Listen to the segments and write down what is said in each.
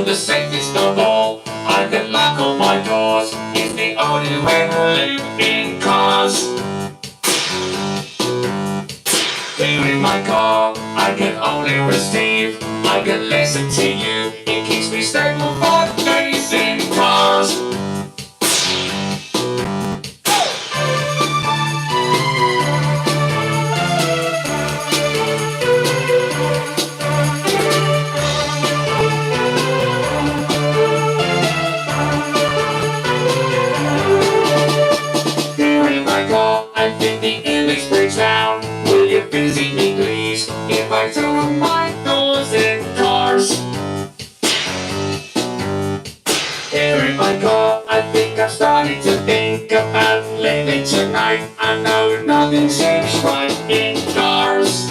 The safest of all, I can lock all my doors. It's the only way to live in cars. Here in my car, I can only receive. I can listen to you. It keeps me stable for days in cars. I think the English breaks down. Will you visit me please if I turn my doors in cars? Here in my car, I think I'm starting to think about living tonight. I know nothing seems right in cars.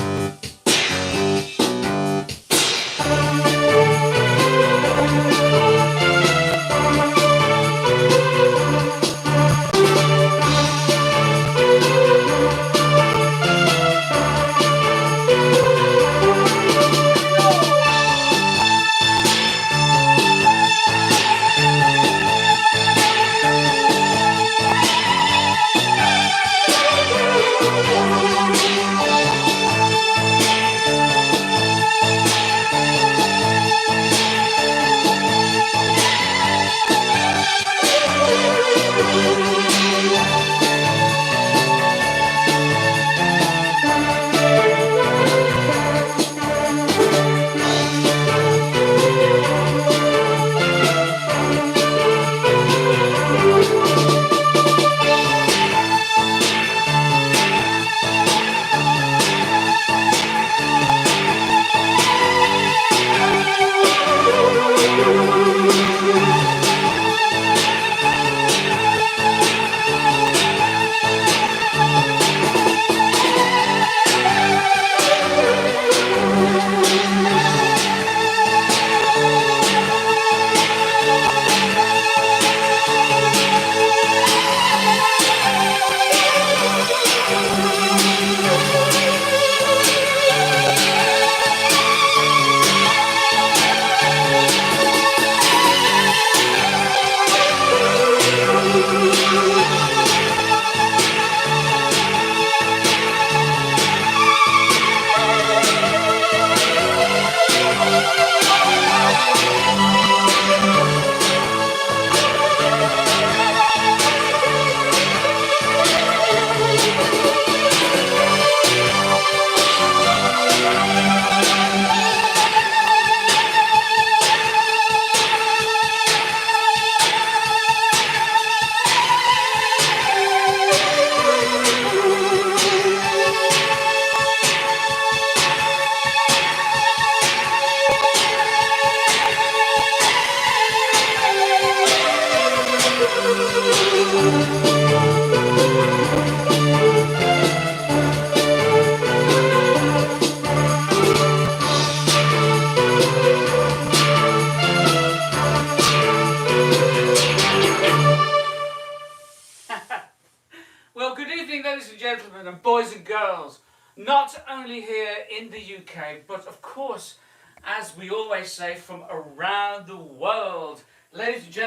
Well, good evening, ladies and gentlemen, and boys and girls. Not only here in the UK, but of course, as we always say, from around the world.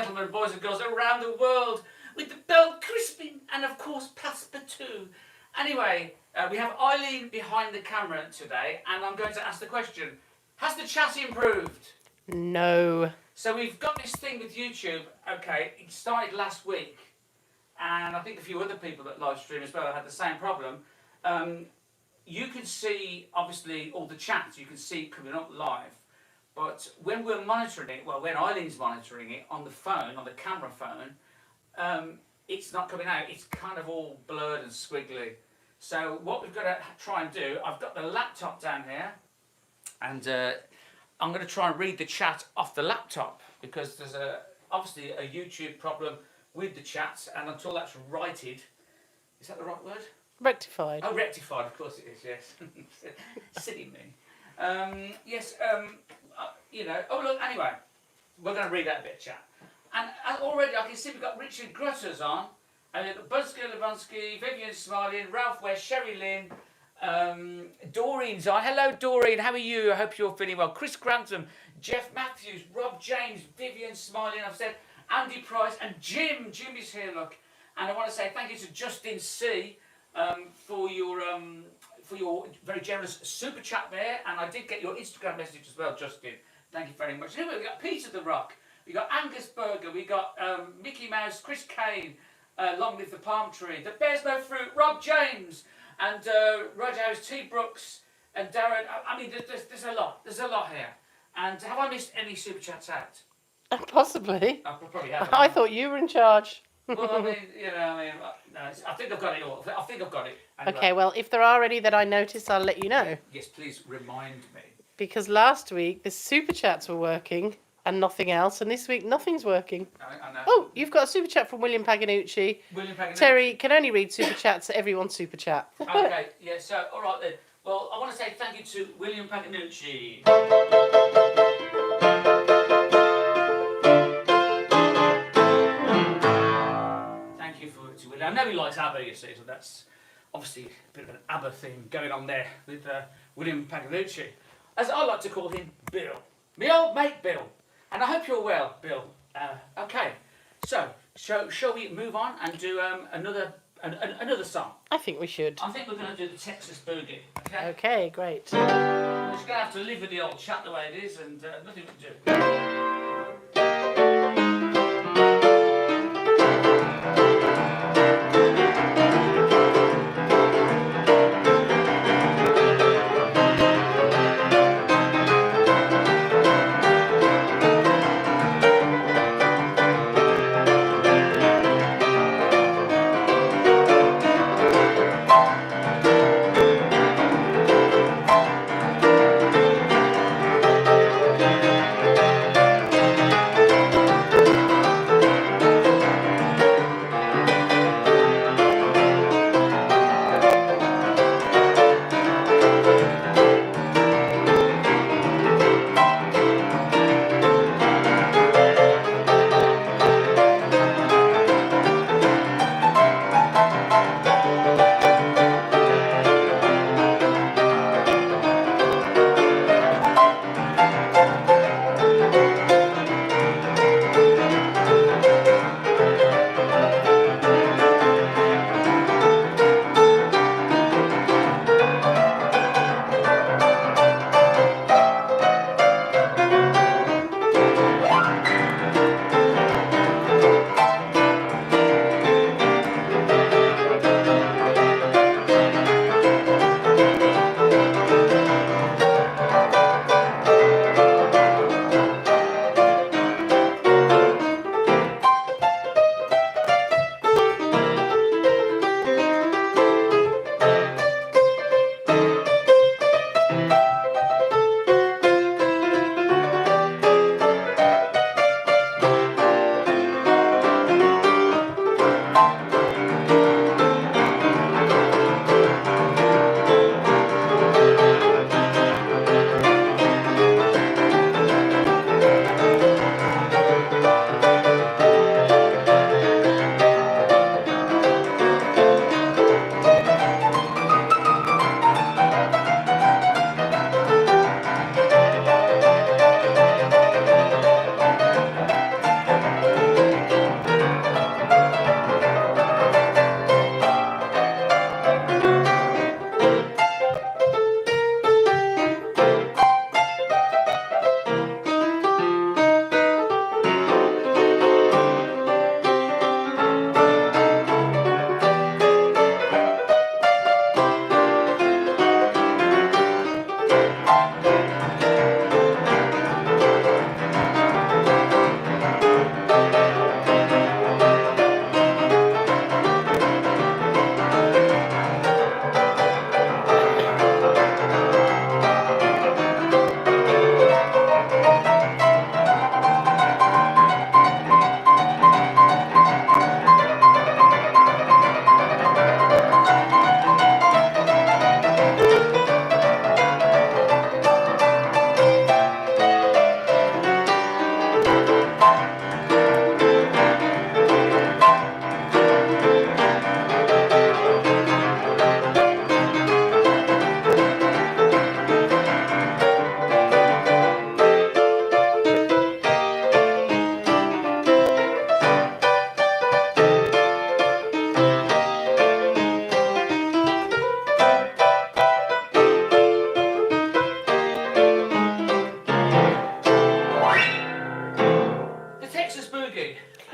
gentlemen, boys and girls around the world, with the bell crisping and, of course, passepartout. Anyway, we have Eileen behind the camera today, and I'm going to ask the question, has the chat improved? No. So we've got this thing with YouTube, okay, it started last week, and I think a few other people that live stream as well had the same problem. You can see, obviously, all the chats, you can see it coming up live, but when we're monitoring it, well, when Eileen's monitoring it on the phone, on the camera phone, it's not coming out, it's kind of all blurred and squiggly. So what we've got to try and do, I've got the laptop down here, and I'm going to try and read the chat off the laptop, because there's obviously a YouTube problem with the chats, and until that's righted, is that the right word? Rectified. Oh, rectified, of course it is, yes. Silly me. Yes, you know, oh look, anyway, we're going to read out a bit of chat. And already I can see we've got Richard Grutters on, and then Bunsky Levonsky, Vivian Smiling, Ralph West, Sherry Lynn, Doreen's on. Hello Doreen, how are you? I hope you're feeling well. Chris Grantham, Jeff Matthews, Rob James, Vivian Smiling, I've said, Andy Price, and Jim. Jim is here, look. And I want to say thank you to Justin C. For your very generous super chat there, and I did get your Instagram message as well, Justin. Thank you very much. Anyway, we got Peter the Rock, we got Angus Berger, we got Mickey Mouse, Chris Kane, Long Live the Palm Tree, The Bears No Fruit, Rob James, and Rojo's T Brooks, and Darren. I mean, there's a lot. There's a lot here. And have I missed any super chats out? Possibly. I probably have. I thought you were in charge. Well, I mean, you know, no, I think I've got it all. I think I've got it. Anyway. Okay, well, if there are any that I notice, I'll let you know. Yes, please remind me. Because last week, the super chats were working and nothing else, and this week, nothing's working. I know. Oh, you've got a super chat from William Paganucci. William Paganucci. Terry can only read super chats, so everyone's super chat. Okay, yeah, so, all right then. Well, I want to say thank you to William Paganucci. I know he likes ABBA, you see, so that's obviously a bit of an ABBA thing going on there with William Paganucci. As I like to call him, Bill. Me old mate Bill. And I hope you're well, Bill. Okay, so shall we move on and do another song? I think we should. I think we're going to do the Texas Boogie, okay? Okay, great. We're just going to have to live with the old chat the way it is and nothing to do.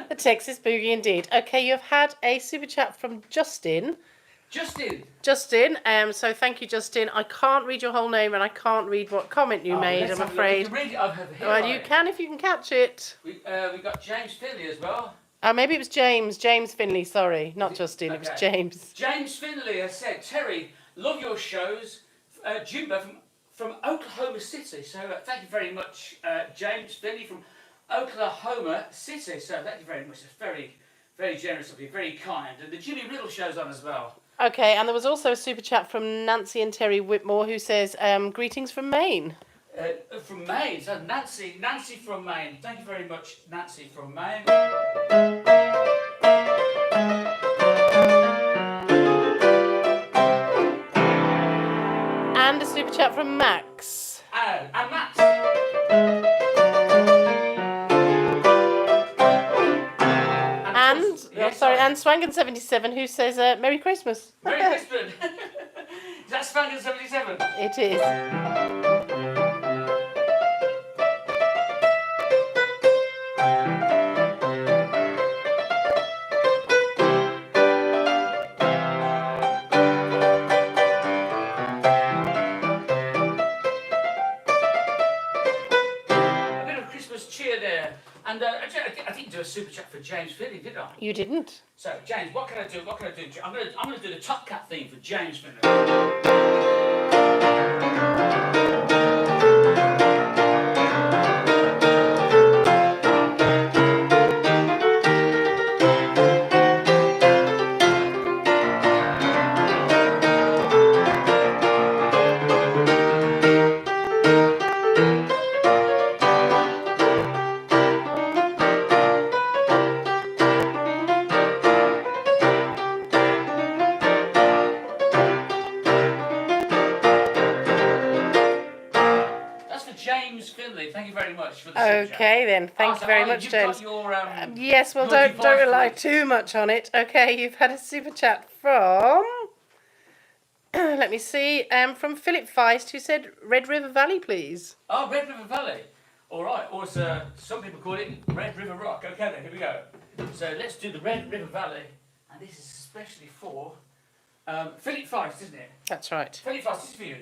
A Texas boogie indeed. Okay, you've had a super chat from Justin. Justin. So thank you, Justin. I can't read your whole name and I can't read what comment you made, let's I'm have a look. You afraid. can read it over here. Well, you can if you can catch it. We got James Finley as well. Maybe it was James. James Finley, sorry. Not Justin, it was Okay. James. James Finley has said, Terry, love your shows. Jimbo from Oklahoma City. So thank you very much, James Finley from Oklahoma City. So thank you very much. It's very, very generous of you, very kind. And the Jimmy Riddle show's on as well. Okay, and there was also a super chat from Nancy and Terry Whitmore who says, greetings from Maine. From Maine, so Nancy from Maine. Thank you very much, Nancy from Maine. And a super chat from Max. And Max. And Swangan77 who says, Merry Christmas. Merry Christmas. Is that Swangan77? It is. And I didn't do a super chat for James Finley, did I? You didn't. So James, what can I do? I'm gonna do the Top Cat theme for James Finley. Thank you very much for the Okay then, thank you very much, James. Yes, well, don't rely too much on it. Okay, you've had a super chat from let me see, from Philip Feist, who said Red River Valley, please. Oh, Red River Valley. All right, or some people call it Red River Rock. Okay then, here we go. So let's do the Red River Valley, and this is especially for Philip Feist, isn't it? That's right. Philip Feist, this is for you.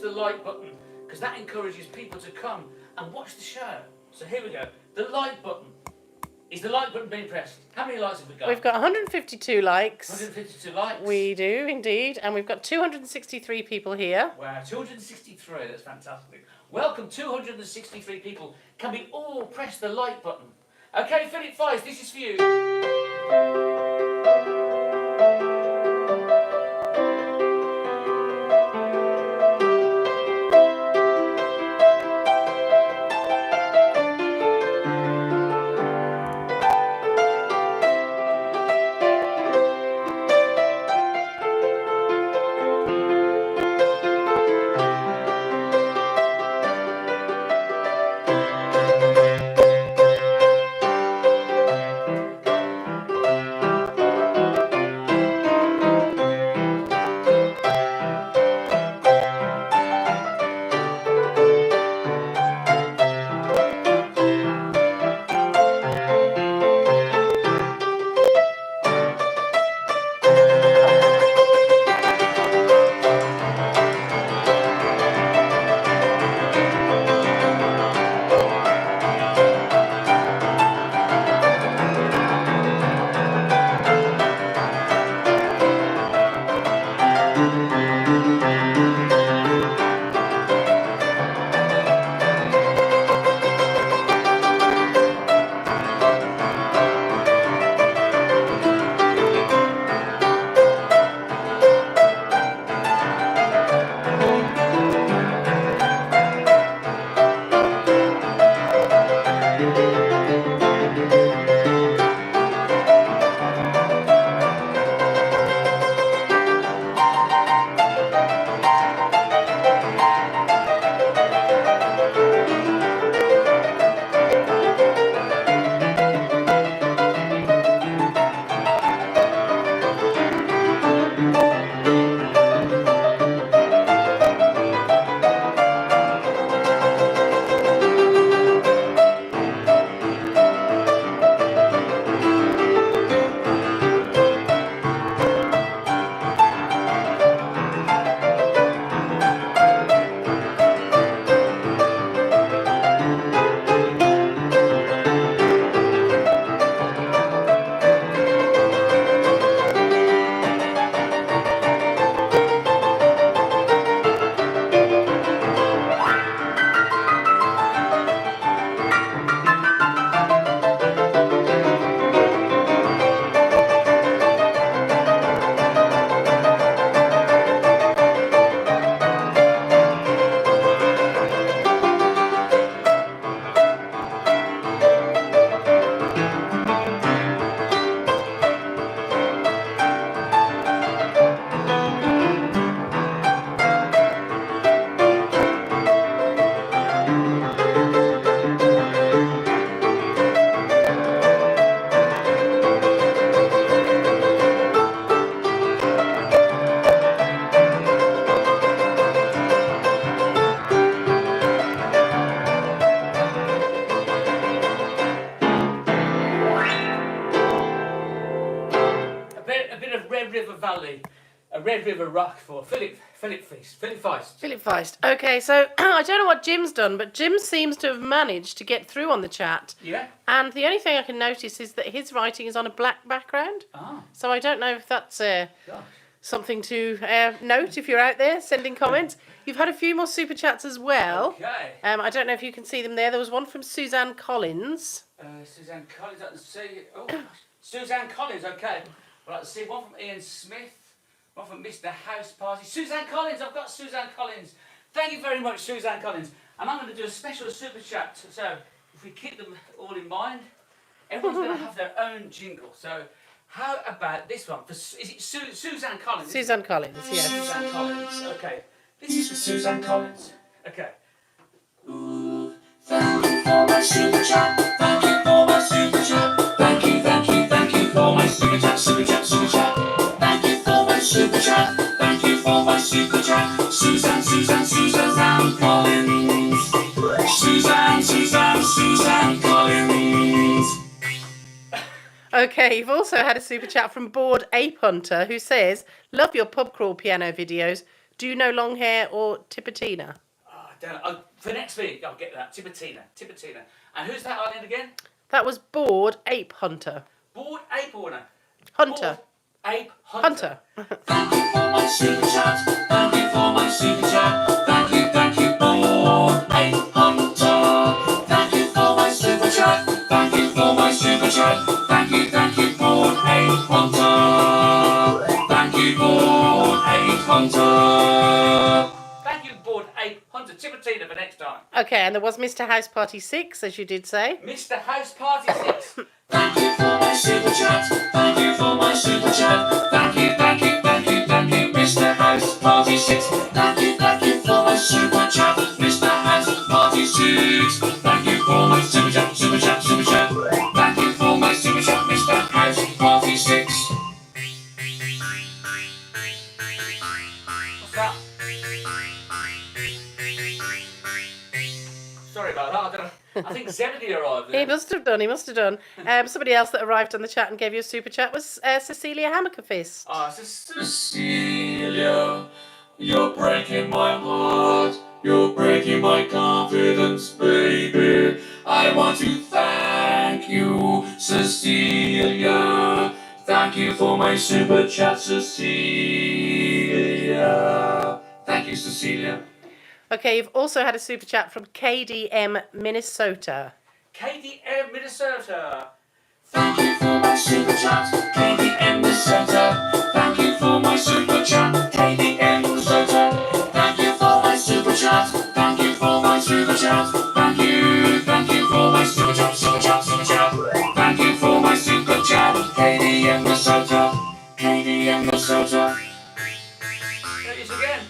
The like button, because that encourages people to come and watch the show. So here we go. The like button. Is the like button being pressed? How many likes have we got? We've got 152 likes. 152 likes. We do indeed, and we've got 263 people here. Wow, 263. That's fantastic. Welcome, 263 people. Can we all press the like button? Okay, Philip Feist, this is for you. Valley, a Red River Rock for Philip Feist. Philip Feist. Okay, so I don't know what Jim's done, but Jim seems to have managed to get through on the chat. Yeah. And the only thing I can notice is that his writing is on a black background. Ah. So I don't know if that's Gosh. something to note if you're out there sending comments. You've had a few more super chats as well. Okay. I don't know if you can see them there. There was one from Suzanne Collins. Suzanne Collins, I can see. Oh, gosh. Suzanne Collins, okay. Well, I can see one from Ian Smith, one from Mr. House Party. Suzanne Collins, I've got Suzanne Collins. Thank you very much, Suzanne Collins. And I'm going to do a special super chat. So if we keep them all in mind, everyone's going to have their own jingle. So how about this one? Is it Suzanne Collins? Suzanne Collins, yes. Suzanne Collins, okay. This is for Suzanne Collins. Okay. Ooh, thank you for my super chat. Thank you for my super chat. Thank you for my super chat, super chat, super chat. Thank you for my super chat. Thank you for my super chat. Suzanne Collins. Suzanne Collins. Okay, you've also had a super chat from Bored Ape Hunter who says, love your pub crawl piano videos. Do you know Long Hair or Tipatina? Oh, I don't know. For next week, I'll get that. Tipatina. And who's that island again? That was Bored Ape Hunter. Bored Ape Hunter. Hunter. Bored Ape Hunter. Thank you for my super chat. Thank you for my super chat. Thank you, Bored Ape Hunter. Thank you for my super chat. Thank you for my super chat. Thank you, Bored Ape Hunter. Thank you, Bored Ape Hunter. Thank you, Bored Ape Hunter. Tipatina for next time. Okay, and there was Mr. House Party 6, as you did say. Mr. House Party 6. Thank you for my super chat. Thank you for my super chat. Thank you, Mr. House Party 6. Thank you for my super chat, Mr. House Party 6. Thank you for my super chat, super chat, super chat. Thank you for my super chat, Mr. House Party 6. What's that? Sorry about that. I don't know. I think Zebedee arrived there. He must have done. Somebody else that arrived on the chat and gave you a super chat was Cecilia Hammerfist. Oh, it's Cecilia, you're breaking my heart. You're breaking my confidence, baby. I want to thank you, Cecilia. Thank you for my super chat, Cecilia. Thank you, Cecilia. Okay, you've also had a super chat from KDM Minnesota. KDM Minnesota. Thank you for my super chat, KDM Minnesota. Thank you for my super chat, KDM Minnesota. Thank you for my super chat. Thank you for my super chat. Thank you for my super chat, super chat, super chat. Thank you for my super chat, KDM Minnesota. KDM Minnesota. There it is again.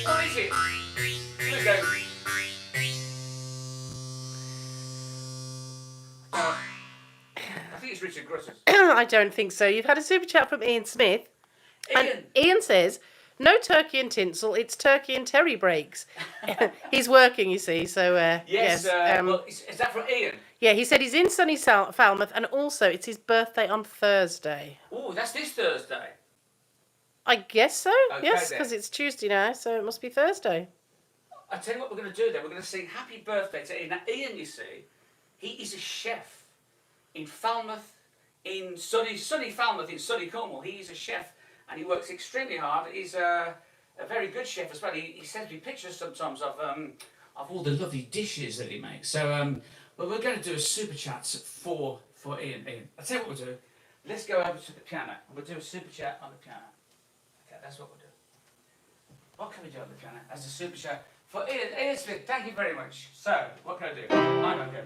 What is it? Here we go. I think it's Richard Grutter's. I don't think so. You've had a super chat from Ian Smith. Ian. And Ian says, no turkey and tinsel, it's turkey and terry breaks. He's working, you see, so Yes. Well, is that from Ian? yeah, he said he's in sunny Falmouth and also it's his birthday on Thursday. Oh, that's this Thursday. I guess so, Okay, yes, then. because it's Tuesday now, so it must be Thursday. I tell you what we're going to do then. We're going to sing happy birthday to Ian. Now, Ian, you see, he is a chef in Falmouth, in sunny Falmouth, in sunny Cornwall. He is a chef and he works extremely hard. He's a very good chef as well. He sends me pictures sometimes of all the lovely dishes that he makes. So, well, we're going to do a super chat for Ian. I'll tell you what we'll do. Let's go over to the piano. We'll do a super chat on the piano. Okay, that's what we'll do. What can we do on the piano as a super chat for Ian? Ian Smith, thank you very much. So, what can I do? I'm okay.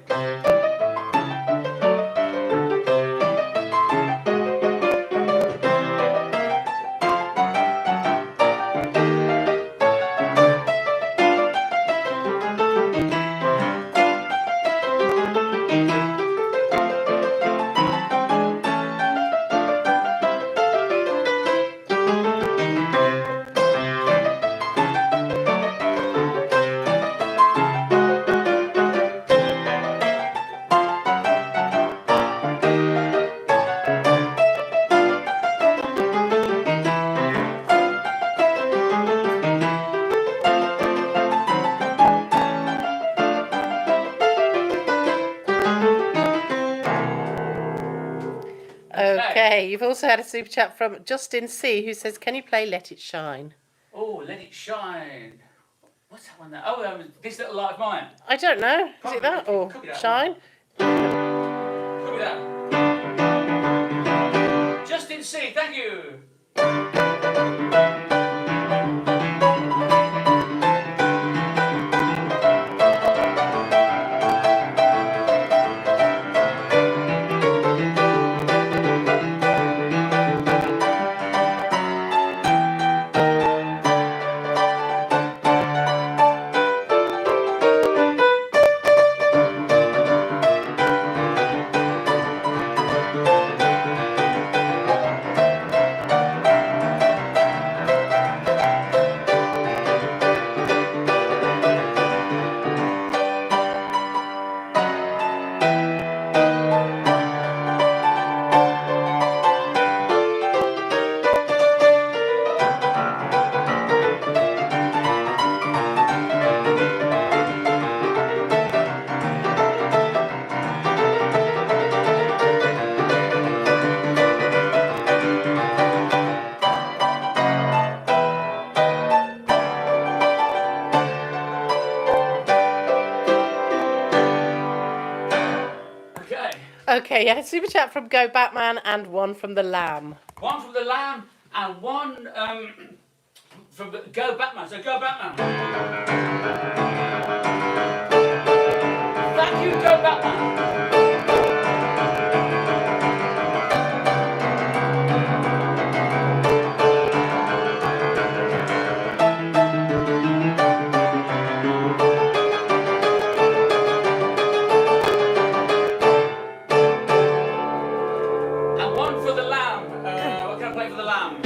Okay, you've also had a super chat from Justin C, who says, "Can you play Let It Shine?" Oh, Let It Shine. What's that one there? Oh, This Little Light of Mine. I don't know. Is Probably, it that or could be that Shine? Could be that. Justin C, thank you. Okay, yeah, super chat from Go Batman and one from the Lamb. One from the Lamb and one from the Go Batman. So Go Batman. Thank you, Go Batman. And one for the Lamb. What can I play for the Lamb?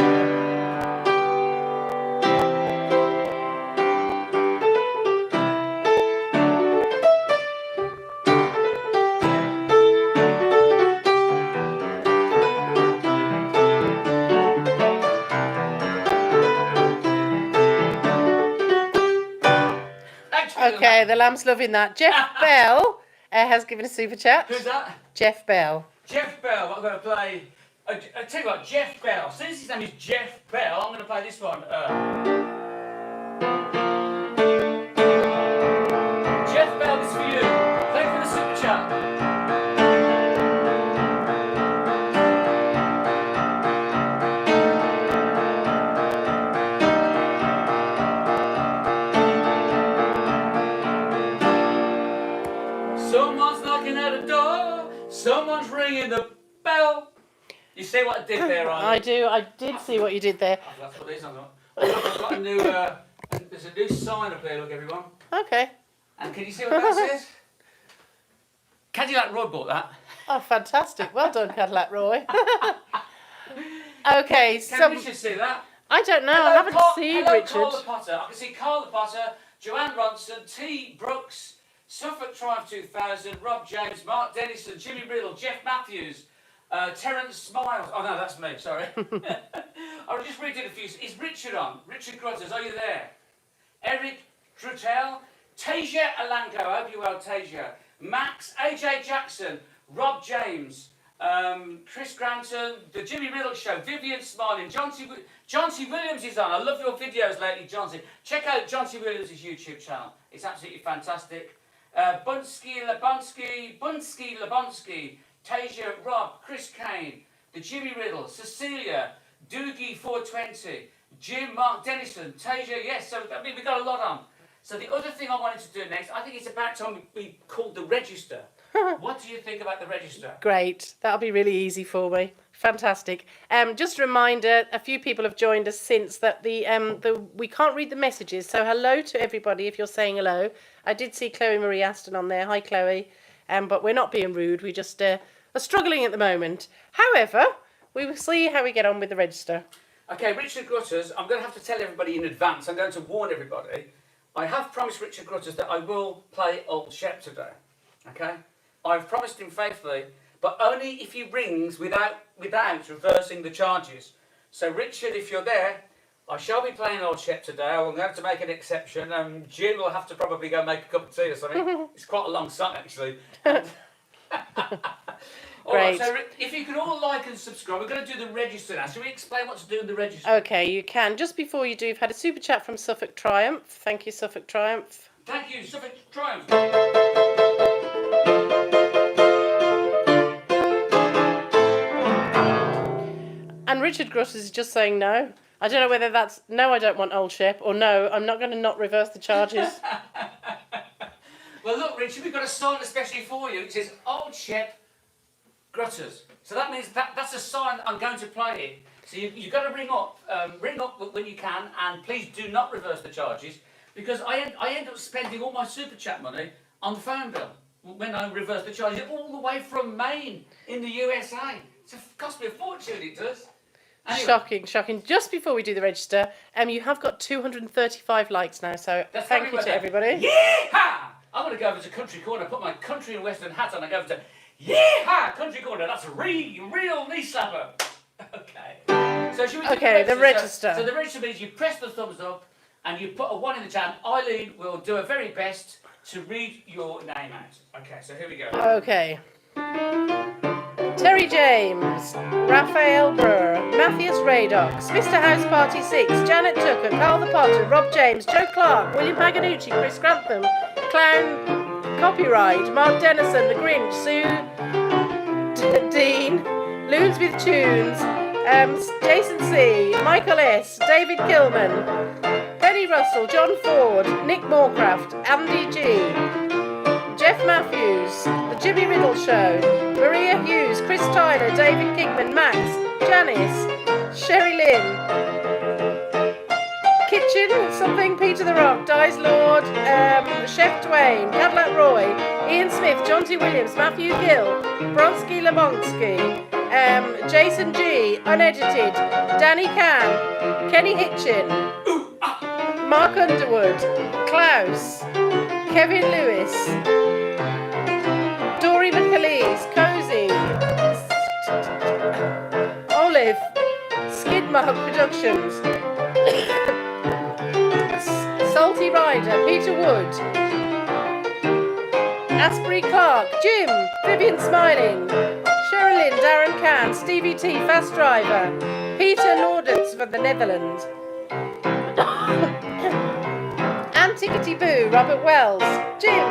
Okay, the Lamb's loving that. Jeff Bell has given a super chat. Who's that? Jeff Bell. Jeff Bell. I'm going to play. I tell you what, Jeff Bell. Since his name is Jeff Bell, I'm going to play this one. Jeff Bell, this is for you. Thank you for the super chat. Someone's knocking at the door. Someone's ringing the bell. You see what I did there, Ryan? I do. I did see what you did there. I've got to put these on. Oh, look, I've got a new. There's a new sign up here. Look, everyone. Okay. And can you see what that says? Cadillac Roy bought that. Oh, fantastic. Well done, Cadillac Roy. Okay, Can Richard see that? I don't know. Hello, I haven't seen hello, Richard. Carl the Potter. I can see Carl the Potter, Joanne Ronson, T. Brooks, Suffolk Triumph 2000, Rob James, Mark Dennison, Jimmy Riddle, Jeff Matthews, Terence Smiles. Oh no, that's me. Sorry. I just redid a few. Is Richard on? Richard Grutters, are you there? Eric Trutell, Tasia Alanko. I hope you're well, Tasia. Max, AJ Jackson, Rob James, Chris Granton, The Jimmy Riddle Show, Vivian Smiling, John T. Williams is on. I love your videos lately, John T. Check out John T. Williams' YouTube channel. It's absolutely fantastic. Bunsky Labonsky, Tasia, Rob, Chris Kane, The Jimmy Riddle, Cecilia, Doogie 420, Jim, Mark Dennison, Tasia, yes, so I mean, we got a lot on. So the other thing I wanted to do next, I think it's about time we called the register. What do you think about the register? Great. That'll be really easy for me. Fantastic. Just a reminder, a few people have joined us since that the we can't read the messages. So hello to everybody if you're saying hello. I did see Chloe Marie Aston on there. Hi, Chloe. But we're not being rude. We just are struggling at the moment. However, we will see how we get on with the register. Okay, Richard Grutters, I'm going to have to tell everybody in advance. I'm going to warn everybody. I have promised Richard Grutters that I will play Old Shep today. Okay? I've promised him faithfully, but only if he rings without reversing the charges. So Richard, if you're there, I shall be playing Old Shep today. I'm going to have to make an exception. Jim will have to probably go make a cup of tea or something. It's quite a long song, actually. Great. All right, so if you can all like and subscribe, we're going to do the register now. Shall we explain what to do in the register? Okay, you can. Just before you do, you've had a super chat from Suffolk Triumph. Thank you, Suffolk Triumph. Thank you, Suffolk Triumph. And Richard Gruss is just saying no. I don't know whether that's no, I don't want Old Shep, or no, I'm not going to not reverse the charges. Well, look, Richard, we've got a sign especially for you. It says Old Shep Grutters. So that means that's a sign I'm going to play it. So you've got to ring up when you can, and please do not reverse the charges, because I end up spending all my super chat money on the phone bill when I reverse the charges, all the way from Maine in the USA. It costs me a fortune, it does. Anyway. Shocking. Just before we do the register, you have got 235 likes now, so thank you to everybody. Yeehaw! I'm going to go over to Country Corner, put my country and western hat on, and go over to Yeehaw! Country Corner. That's a real knee slapper. Okay. So should we do the register. So the register means you press the thumbs up and you put a 1 in the chat. Eileen will do her very best to read your name out. Okay, so here we go. Okay. Terry James, Raphael Burr, Matthias Radox, Mr. House Party 6, Janet Tucker, Carl the Potter, Rob James, Joe Clark, William Paganucci, Chris Grantham, Clown Copyright, Mark Dennison, The Grinch, Sue Dean, Loons with Tunes, Jason C, Michael S, David Kilman, Penny Russell, John Ford, Nick Moorcraft, Andy G, Jeff Matthews, The Jimmy Riddle Show, Maria Hughes, Chris Tyler, David Kingman, Max, Janice, Sherry Lynn, Kitchen, something, Peter the Rock, Dies Lord, Chef Dwayne, Cadillac Roy, Ian Smith, John T. Williams, Matthew Gill, Bronsky Lebonsky, Jason G, Unedited, Danny Can, Kenny Hitchin, Mark Underwood, Klaus, Kevin Lewis, Dory McAleese, Cozy, Olive, Skidmark Productions, Salty Rider, Peter Wood, Asprey Clark, Jim, Vivian Smiling, Sherilyn, Darren Can, Stevie T, Fast Driver, Peter Nordens from the Netherlands, Antiquity Boo, Robert Wells, Jim,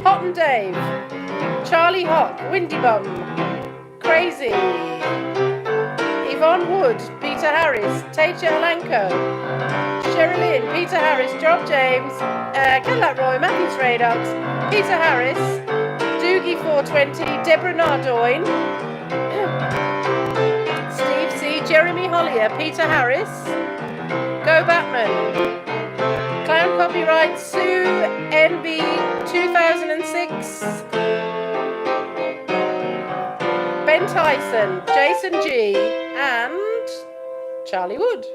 Hot and Dave, Charlie Hawk, Windy Bum, Crazy, Yvonne Wood, Peter Harris, Teja Alanko, Sherilyn, Peter Harris, Job James, Cadillac Roy, Matthews Radox, Peter Harris, Doogie 420, Deborah Nardoin, Steve C, Jeremy Hollier, Peter Harris, Go Batman, Clown Copyright, Sue NB 2006, Ben Tyson, Jason G, and Charlie Wood.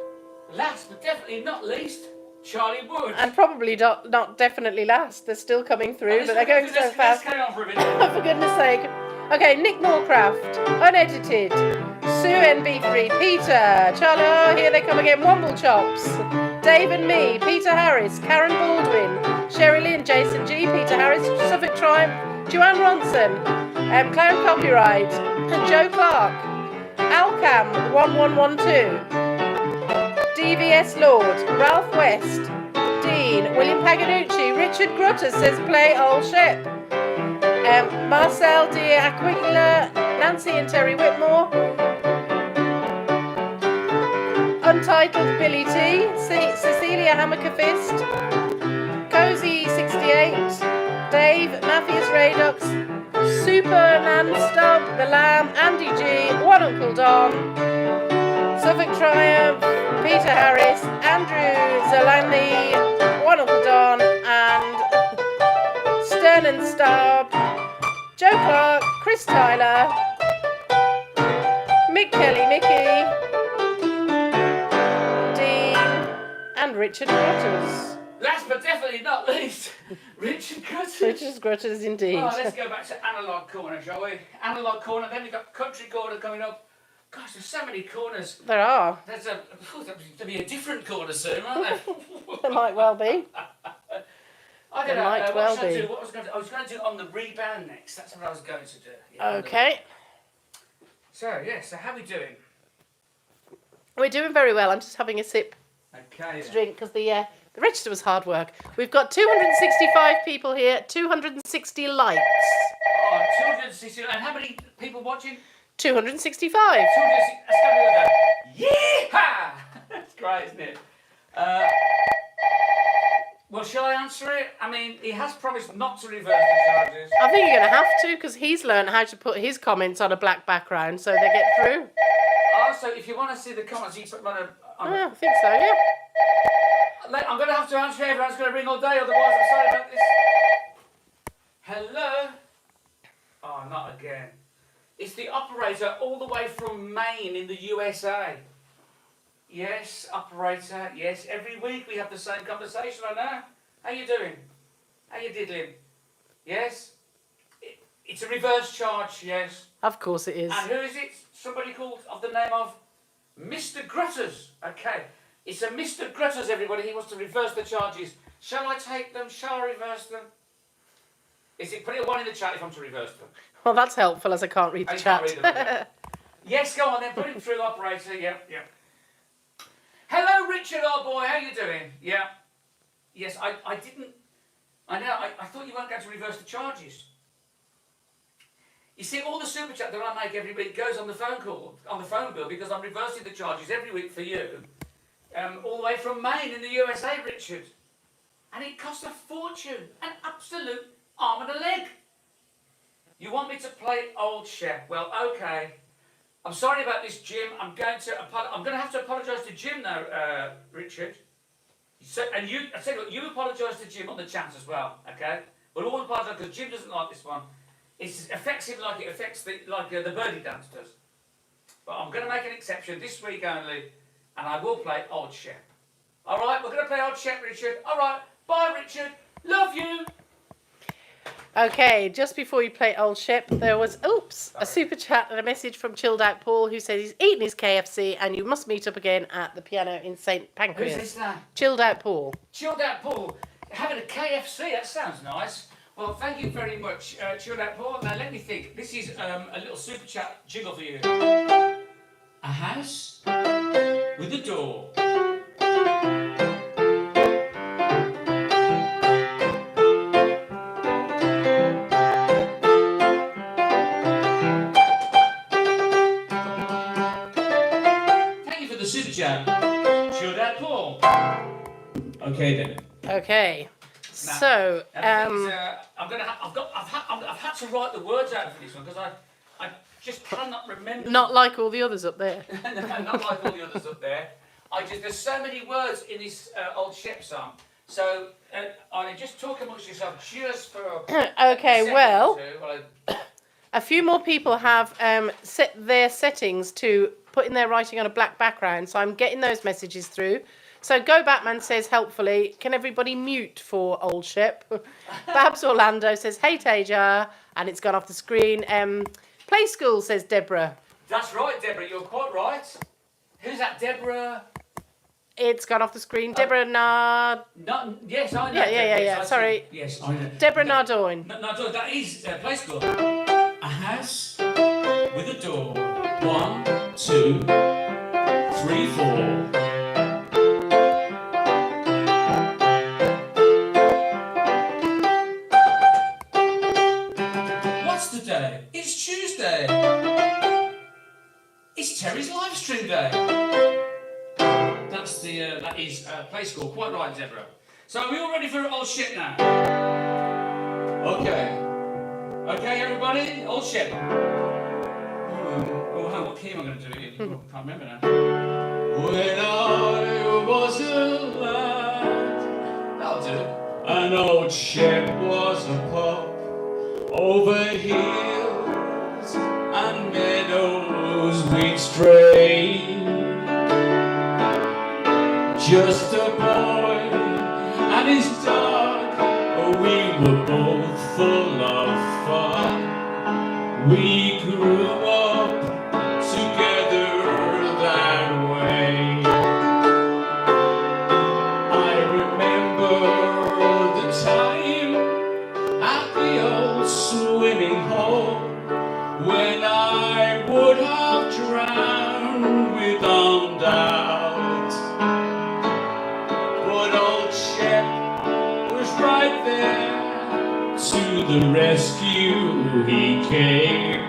Last but definitely not least, Charlie Wood. And probably not definitely last. They're still coming through, but they're going so fast. Let's carry on for a bit. For goodness sake. Okay, Nick Moorcraft, Unedited, Sue NB3, Peter, Charlie, oh, here they come again, Womble Chops, Dave and Me, Peter Harris, Karen Baldwin, Sherry Lynn, Jason G, Peter Harris, Suffolk Triumph, Joanne Ronson, Clown Copyright, Joe Clark, Alcam 1112, DVS Lord, Ralph West, Dean, William Paganucci, Richard Grutter says play Old Shep, Marcel de Aquila, Nancy and Terry Whitmore, Untitled Billy T, Cecilia Hammerfist, Cozy 68, Dave, Matthias Radox, Super Nan Stubb, The Lamb, Andy G, One Uncle Don, Suffolk Triumph, Peter Harris, Andrew Zolani, One Uncle Don, and Stern and Starb, Joe Clark, Chris Tyler, Mick Kelly, Mickey, Dean, and Richard Grutters. Last but definitely not least, Richard Grutters. Richard Grutters, indeed. Oh, let's go back to Analog Corner, shall we? Analog Corner, then we've got Country Corner coming up. Gosh, there's so many corners. There are. There'll be a different corner soon, aren't there? There might well be. I don't know. What was I going to do on the rebound next? That's what I was going to do. Yeah, okay. So, yes, so how are we doing? We're doing very well. I'm just having a sip Okay. to drink because the register was hard work. We've got 265 people here, 260 likes. Oh, 260. And how many people watching? 265. 260. Let's go with that. Yeehaw! That's great, isn't it? Well, shall I answer it? I mean, he has promised not to reverse the charges. I think you're going to have to because he's learned how to put his comments on a black background so they get through. Oh, so if you want to see the comments, you put them on I think so, yeah. I'm going to have to answer. Everyone's going to ring all day, otherwise I'm sorry about this. Hello? Oh, not again. It's the operator all the way from Maine in the USA. Yes, operator. Yes, every week we have the same conversation, I know. How you doing? How you diddling? Yes? It's a reverse charge, yes. Of course it is. And who is it? Somebody called of the name of Mr. Grutters. Okay. It's a Mr. Grutters, everybody. He wants to reverse the charges. Shall I take them? Shall I reverse them? Is it? Put it 1 in the chat if I'm to reverse them. Well, that's helpful as I can't read the chat. Can't read them, okay. Yes, go on then. Put him through, operator. Yeah. Hello, Richard, old boy. How you doing? Yeah. Yes, I didn't. I know. I thought you weren't going to reverse the charges. You see, all the super chat that I make every week goes on the phone bill, because I'm reversing the charges every week for you, all the way from Maine in the USA, Richard. And it costs a fortune, an absolute arm and a leg. You want me to play Old Shep? Well, okay. I'm sorry about this, Jim. I'm going to have to apologise to Jim now, Richard. So, and you, I said, look, you apologise to Jim on the chat as well, okay? We'll all apologise because Jim doesn't like this one. It affects him like it affects the birdie dance does. But I'm going to make an exception this week only, and I will play Old Shep. All right, we're going to play Old Shep, Richard. All right, bye, Richard. Love you. Okay, just before you play Old Shep, there was, a super chat and a message from Chilled Out Paul who says he's eaten his KFC and you must meet up again at the piano in St. Pancras. Who's this now? Chilled Out Paul. Chilled Out Paul. Having a KFC, that sounds nice. Well, thank you very much, Chilled Out Paul. Now, let me think. This is a little super chat jingle for you. A house with a door. Chilled Out Paul. Okay then. Okay. Now, so I've had to write the words out for this one because I just cannot remember. Not like all the others up there. Not like all the others up there. There's so many words in this Old Shep song. So I just talk amongst yourself just for. Okay. Well, a few more people have set their settings to putting their writing on a black background, so I'm getting those messages through. So Go Batman says helpfully, can everybody mute for Old Shep? Babs Orlando says, hey Taja, and it's gone off the screen. Play School says Deborah. That's right, Deborah, you're quite right. Who's that, Deborah? It's gone off the screen. Deborah Nard. Yes, I know. Yeah. Sorry. Yes, I know. Deborah Nardoin. Nardoin, that is Play School. A house with a door. 1, 2, 3, 4. What's the day? It's Tuesday. It's Terry's live stream day. That is Play School. Quite right, Deborah. So are we all ready for Old Shep now? Okay, everybody. Old Shep. What key am I going to do it in? I can't remember now. When I was a lad, that'll do. An Old Shep was a pup over hills and meadows we'd stray. Just a boy and his dog, we were both full of fun. We grew up together that way. I remember the time at the old swimming hole when I would have the rescue he came,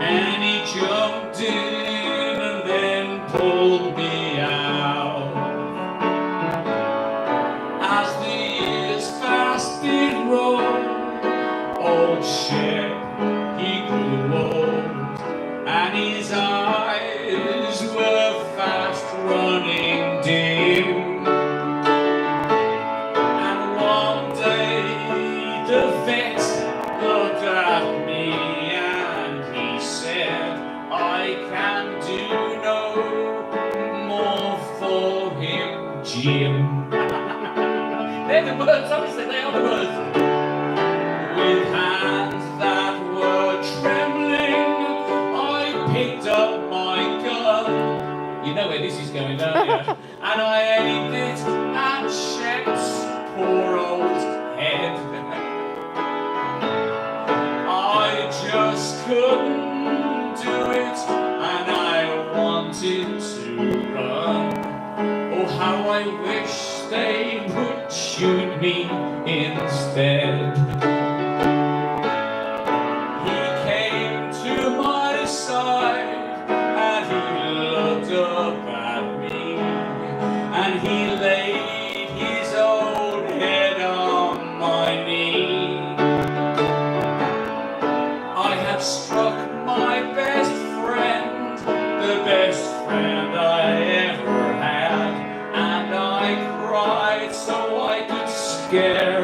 and he jumped in and then pulled me out. As the years fast did roll, Old Shep, he grew old, and his eyes were fast running dim. And one day the vet looked at me and he said, I can do no more for him, Jim. They're the words, obviously, they are the words. With hands that were trembling, I picked up my gun. You know where this is going, don't you? And I aimed it at Shep's poor old head. I just couldn't do it, and I wanted to run. Oh, how I wish they would shoot me instead. He came to my side and he looked up at me, and he laid his old head on my knee. I had struck my best friend, the best friend I ever had, and I cried so I could scarcely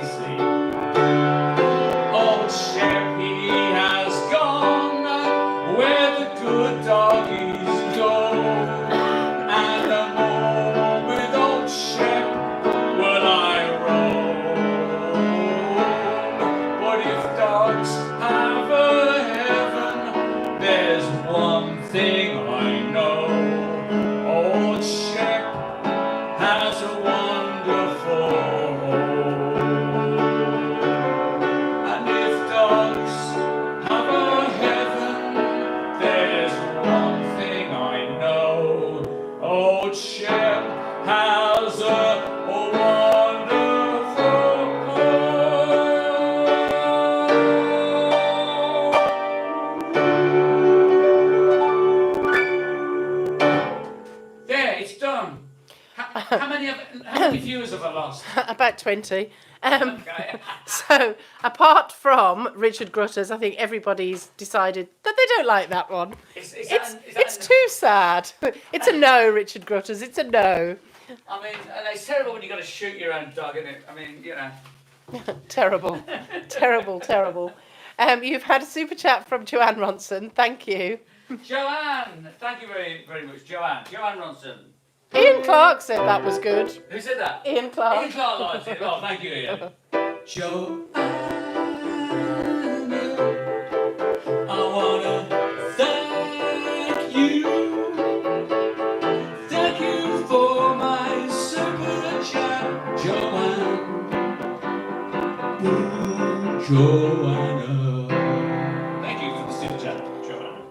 see. Old Shep, he has gone where the good doggies go, and no more with Old Shep will I roam. But if dogs have a heaven, there's one thing I know. Old Shep has a wonderful home. And if dogs have a heaven, there's one thing I know. Old Shep has a wonderful home. There, it's done. How many viewers have I lost? About 20. Okay. So, apart from Richard Grutters, I think everybody's decided that they don't like that one. It's too sad. It's a no, Richard Grutters. It's a no. I mean, it's terrible when you've got to shoot your own dog, isn't it? I mean, you know. Terrible. Terrible, terrible. You've had a super chat from Joanne Ronson. Thank you. Joanne! Thank you very, very much, Joanne. Joanne Ronson. Ian Clark said that was good. Who said that? Ian Clark. Ian Clark likes it. Oh, thank you, Ian. Joanne, I wanna thank you. Thank you for my super chat, Joanne. Ooh, Joanna. Thank you for the super chat, Joanna.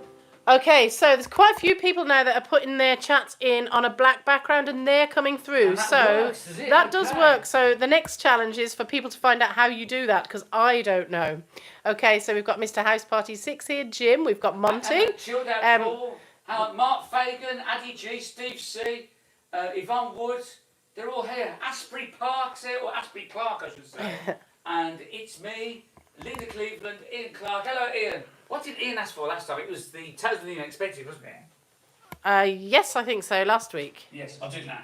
Okay, so there's quite a few people now that are putting their chats in on a black background and they're coming through. And that so works, does it? that does Okay. work. So the next challenge is for people to find out how you do that because I don't know. Okay, so we've got Mr. House Party 6 here, Jim, we've got Monty. Chilled out Paul, Mark Fagan, Addy G, Steve C, Yvonne Wood, they're all here. Asprey Park's here, or Asprey Clark I should say. And it's me, Linda Cleveland, Ian Clark. Hello Ian. What did Ian ask for last time? It was the totally unexpected, wasn't it? Yes, I think so, last week. Yes, I'll do it now.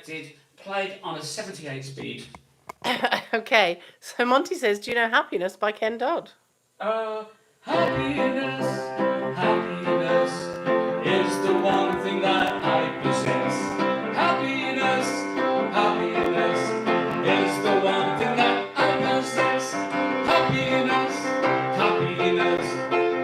selected, played on a 78 speed. Okay, so Monty says, do you know Happiness by Ken Dodd? Happiness, happiness is the one thing that I possess. Happiness, happiness is the one thing that I possess. Happiness, happiness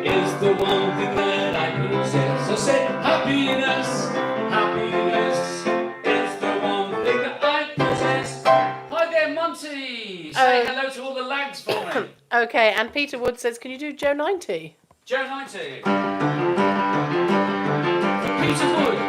is the one thing that I possess. I say happiness, happiness is the one thing that I possess. Hi there, Monty. Say hello to all the lads for me. Okay, and Peter Wood says, can you do Joe 90? Joe 90. For Peter Wood.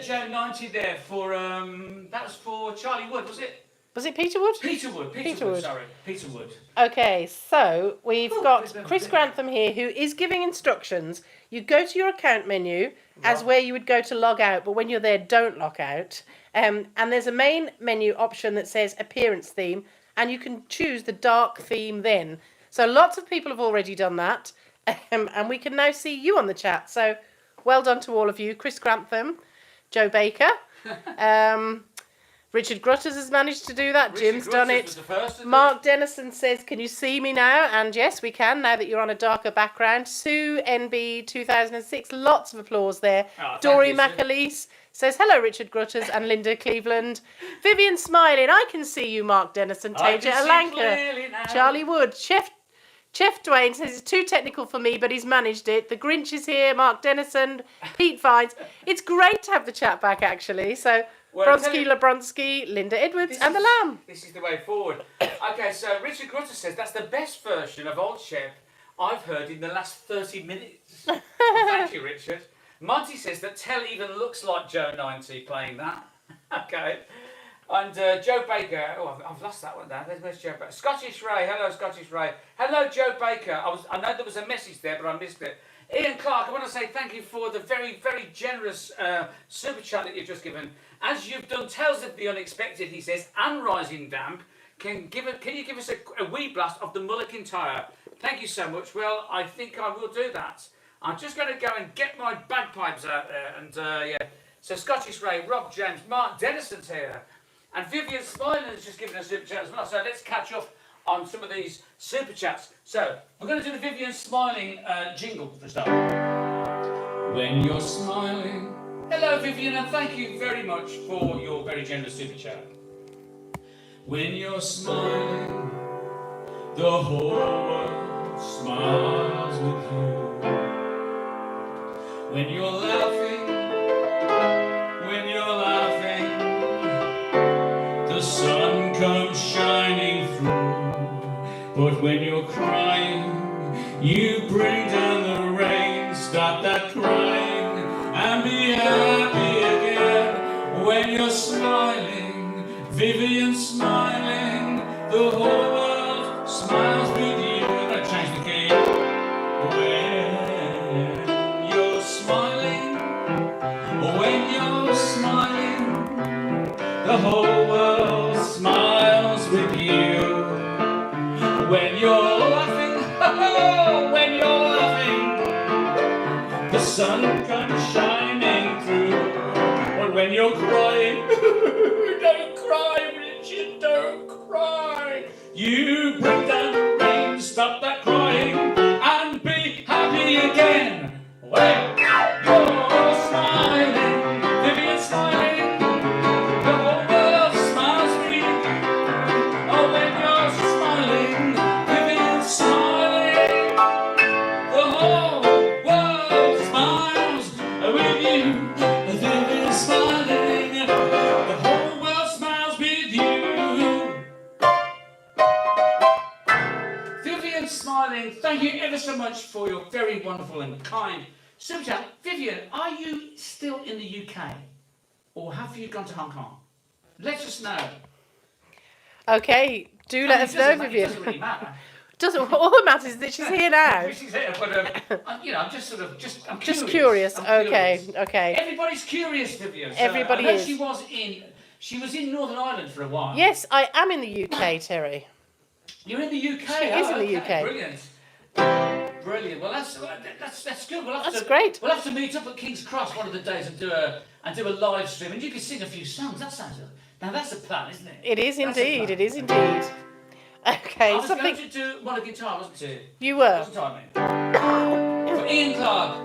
Joe 90 there for that was for Charlie Wood, was it? Was it Peter Wood? Peter Wood, sorry. Peter Wood. Okay, so we've got Chris Grantham here who is giving instructions. You go to your account menu as where you would go to log out, but when you're there, don't log out. And there's a main menu option that says appearance theme, and you can choose the dark theme then. So lots of people have already done that, and we can now see you on the chat. So well done to all of you. Chris Grantham, Joe Baker, Richard Grutters has managed to do that. Jim's done it. Mark Dennison says, can you see me now? And yes, we can, now that you're on a darker background. Sue NB 2006, lots of applause there. Dory McAleese says, hello, Richard Grutters and Linda Cleveland. Vivian smiling, I can see you, Mark Dennison. Taja Alanka. Charlie Wood. Chef Dwayne says, it's too technical for me, but he's managed it. The Grinch is here, Mark Dennison, Pete Vines. It's great to have the chat back, actually. So, well, Bronsky, Lebronsky, Linda Edwards, and the Lamb. This is the way forward. Okay, so Richard Grutter says, that's the best version of Old Shep I've heard in the last 30 minutes. Thank you, Richard. Monty says that Tell even looks like Joe 90 playing that. Okay. And Joe Baker, I've lost that one now. Where's Joe Baker? Scottish Ray, hello Scottish Ray. Hello Joe Baker. I know there was a message there, but I missed it. Ian Clark, I want to say thank you for the very, very generous super chat that you've just given. As you've done Tales of the Unexpected, he says, and Rising Damp, can you give us a wee blast of the Mull of Kintyre? Thank you so much. Well, I think I will do that. I'm just going to go and get my bagpipes out there. And yeah, so Scottish Ray, Rob James, Mark Dennison's here. And Vivian Smiler has just given us a super chat as well. So let's catch up on some of these super chats. So we're going to do the Vivian Smiling jingle for start. When you're smiling. Hello Vivian, and thank you very much for your very generous super chat. When you're smiling, the whole world smiles with you. When you're laughing, the sun comes shining through. But when you're crying, you bring down the rain. Stop that crying and be happy again. When you're smiling, Vivian smiling, the whole world smiles with you. I'm going to change the key. When you're smiling, the whole world smiles with you. When you're laughing, oh, when you're laughing, the sun comes shining through. But when you're crying, don't cry, Richard, don't cry. You bring down the rain, stop that crying, and be happy again. When you're smiling, Vivian smiling, the whole world smiles with you. Oh, when you're smiling, Vivian smiling, the whole world smiles with you. Vivian smiling, the whole world smiles with you. Vivian smiling, thank you ever so much for your very wonderful and kind super chat. Vivian, are you still in the UK? Or have you gone to Hong Kong? Let us know. Okay, do let us know, Vivian. It doesn't really matter. All that matters is that she's here now. She's here, but I'm just I'm curious. Just curious. I'm Okay, curious. okay. Everybody's curious, Vivian. So Everybody I know is. She was in Northern Ireland for a while. Yes, I am in the UK, Terry. You're in the UK. She is in the UK. Brilliant. Brilliant. Well, that's good. That's great. We'll have to meet up at King's Cross one of the days and do a live stream, and you can sing a few songs. That sounds. Now that's a plan, isn't it? It is indeed. It is indeed. Okay, I was something. going to do one guitar, wasn't it? You were. Wasn't I, mate? For Ian Clark.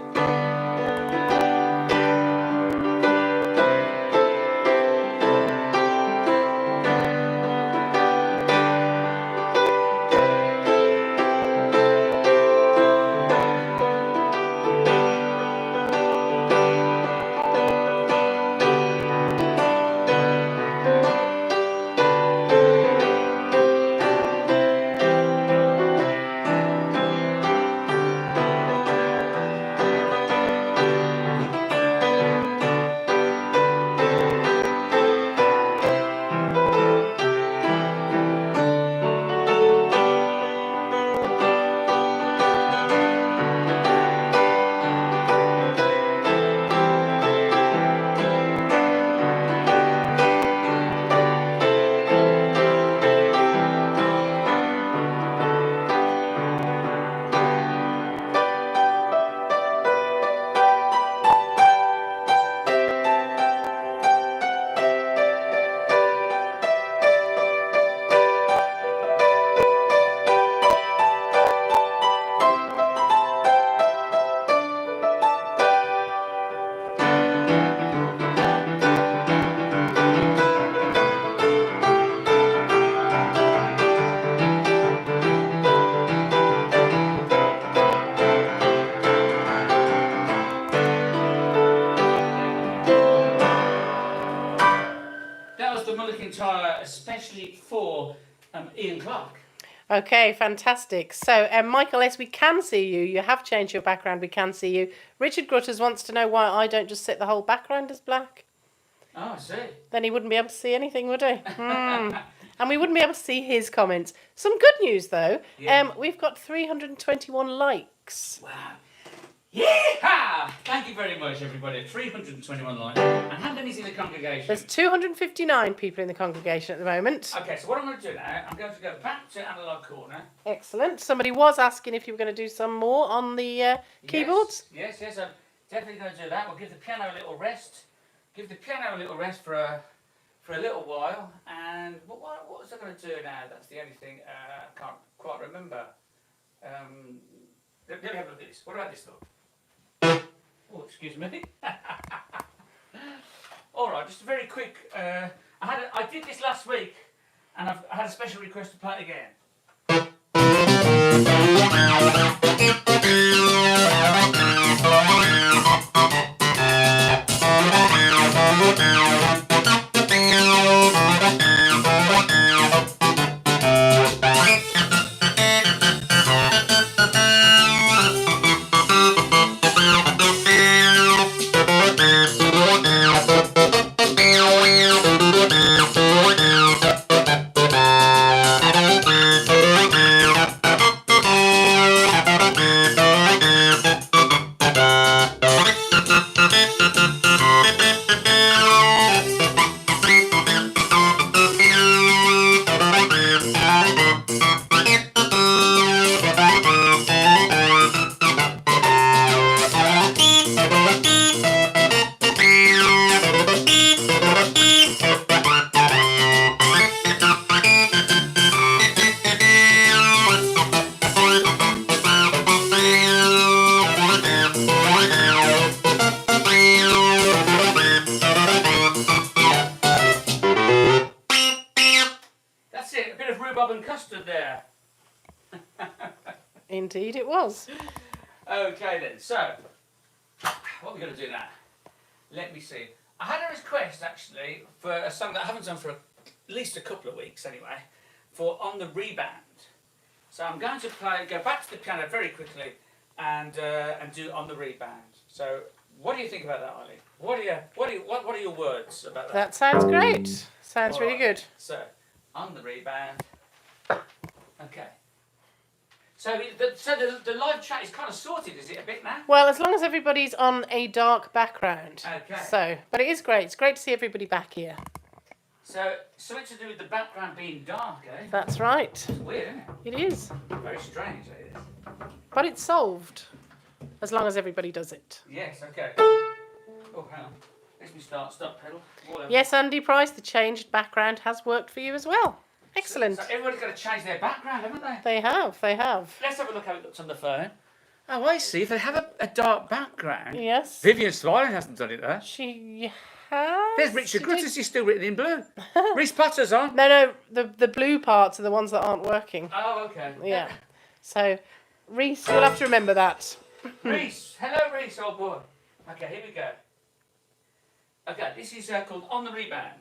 especially for Ian Clark. Okay, fantastic. So, Michael S., we can see you. You have changed your background. We can see you. Richard Grutters wants to know why I don't just set the whole background as black. Oh, I see. Then he wouldn't be able to see anything, would he? And we wouldn't be able to see his comments. Some good news, though. Yeah. We've got 321 likes. Wow. Yeehaw! Thank you very much, everybody. 321 likes. And how many's in the congregation? There's 259 people in the congregation at the moment. Okay, so what I'm going to do now, I'm going to go back to Analog Corner. Excellent. Somebody was asking if you were going to do some more on the keyboards. Yes, I'm definitely going to do that. We'll give the piano a little rest. Give the piano a little rest for a little while. And what was I going to do now? That's the only thing I can't quite remember. Let me have a look at this. What about this though? Oh, excuse me. All right, just a very quick. I did this last week, and I had a special request to play it again. Indeed it was. Okay then, so what are we going to do now? Let me see. I had a request actually for a song that I haven't done for at least a couple of weeks anyway, for On the Rebound. So I'm going to go back to the piano very quickly and do On the Rebound. So what do you think about that, Ollie? What are your words about that? That sounds great. Sounds really good. So On the Rebound. Okay. So the live chat is kind of sorted, is it a bit now? Well, as long as everybody's on a dark background. Okay. But it is great. It's great to see everybody back here. So something to do with the background being dark, eh? That's right. It's weird, isn't it? It is. Very strange, it is. But it's solved. As long as everybody does it. Yes, okay. Oh, hang on. Let me stop pedal. Whatever. Yes, Andy Price, the changed background has worked for you as well. Excellent. So everybody's got to change their background, haven't they? They have. Let's have a look how it looks on the phone. Oh, I see. If they have a dark background. Yes. Vivian Smiling hasn't done it there. She has. There's Richard Gruttis. He's still written in blue. Reese Potter's on. No, the blue parts are the ones that aren't working. Oh, okay. Yeah. So, Reese, you'll have to remember that. Reese. Hello, Reese, old boy. Okay, here we go. Okay, this is called On the Rebound.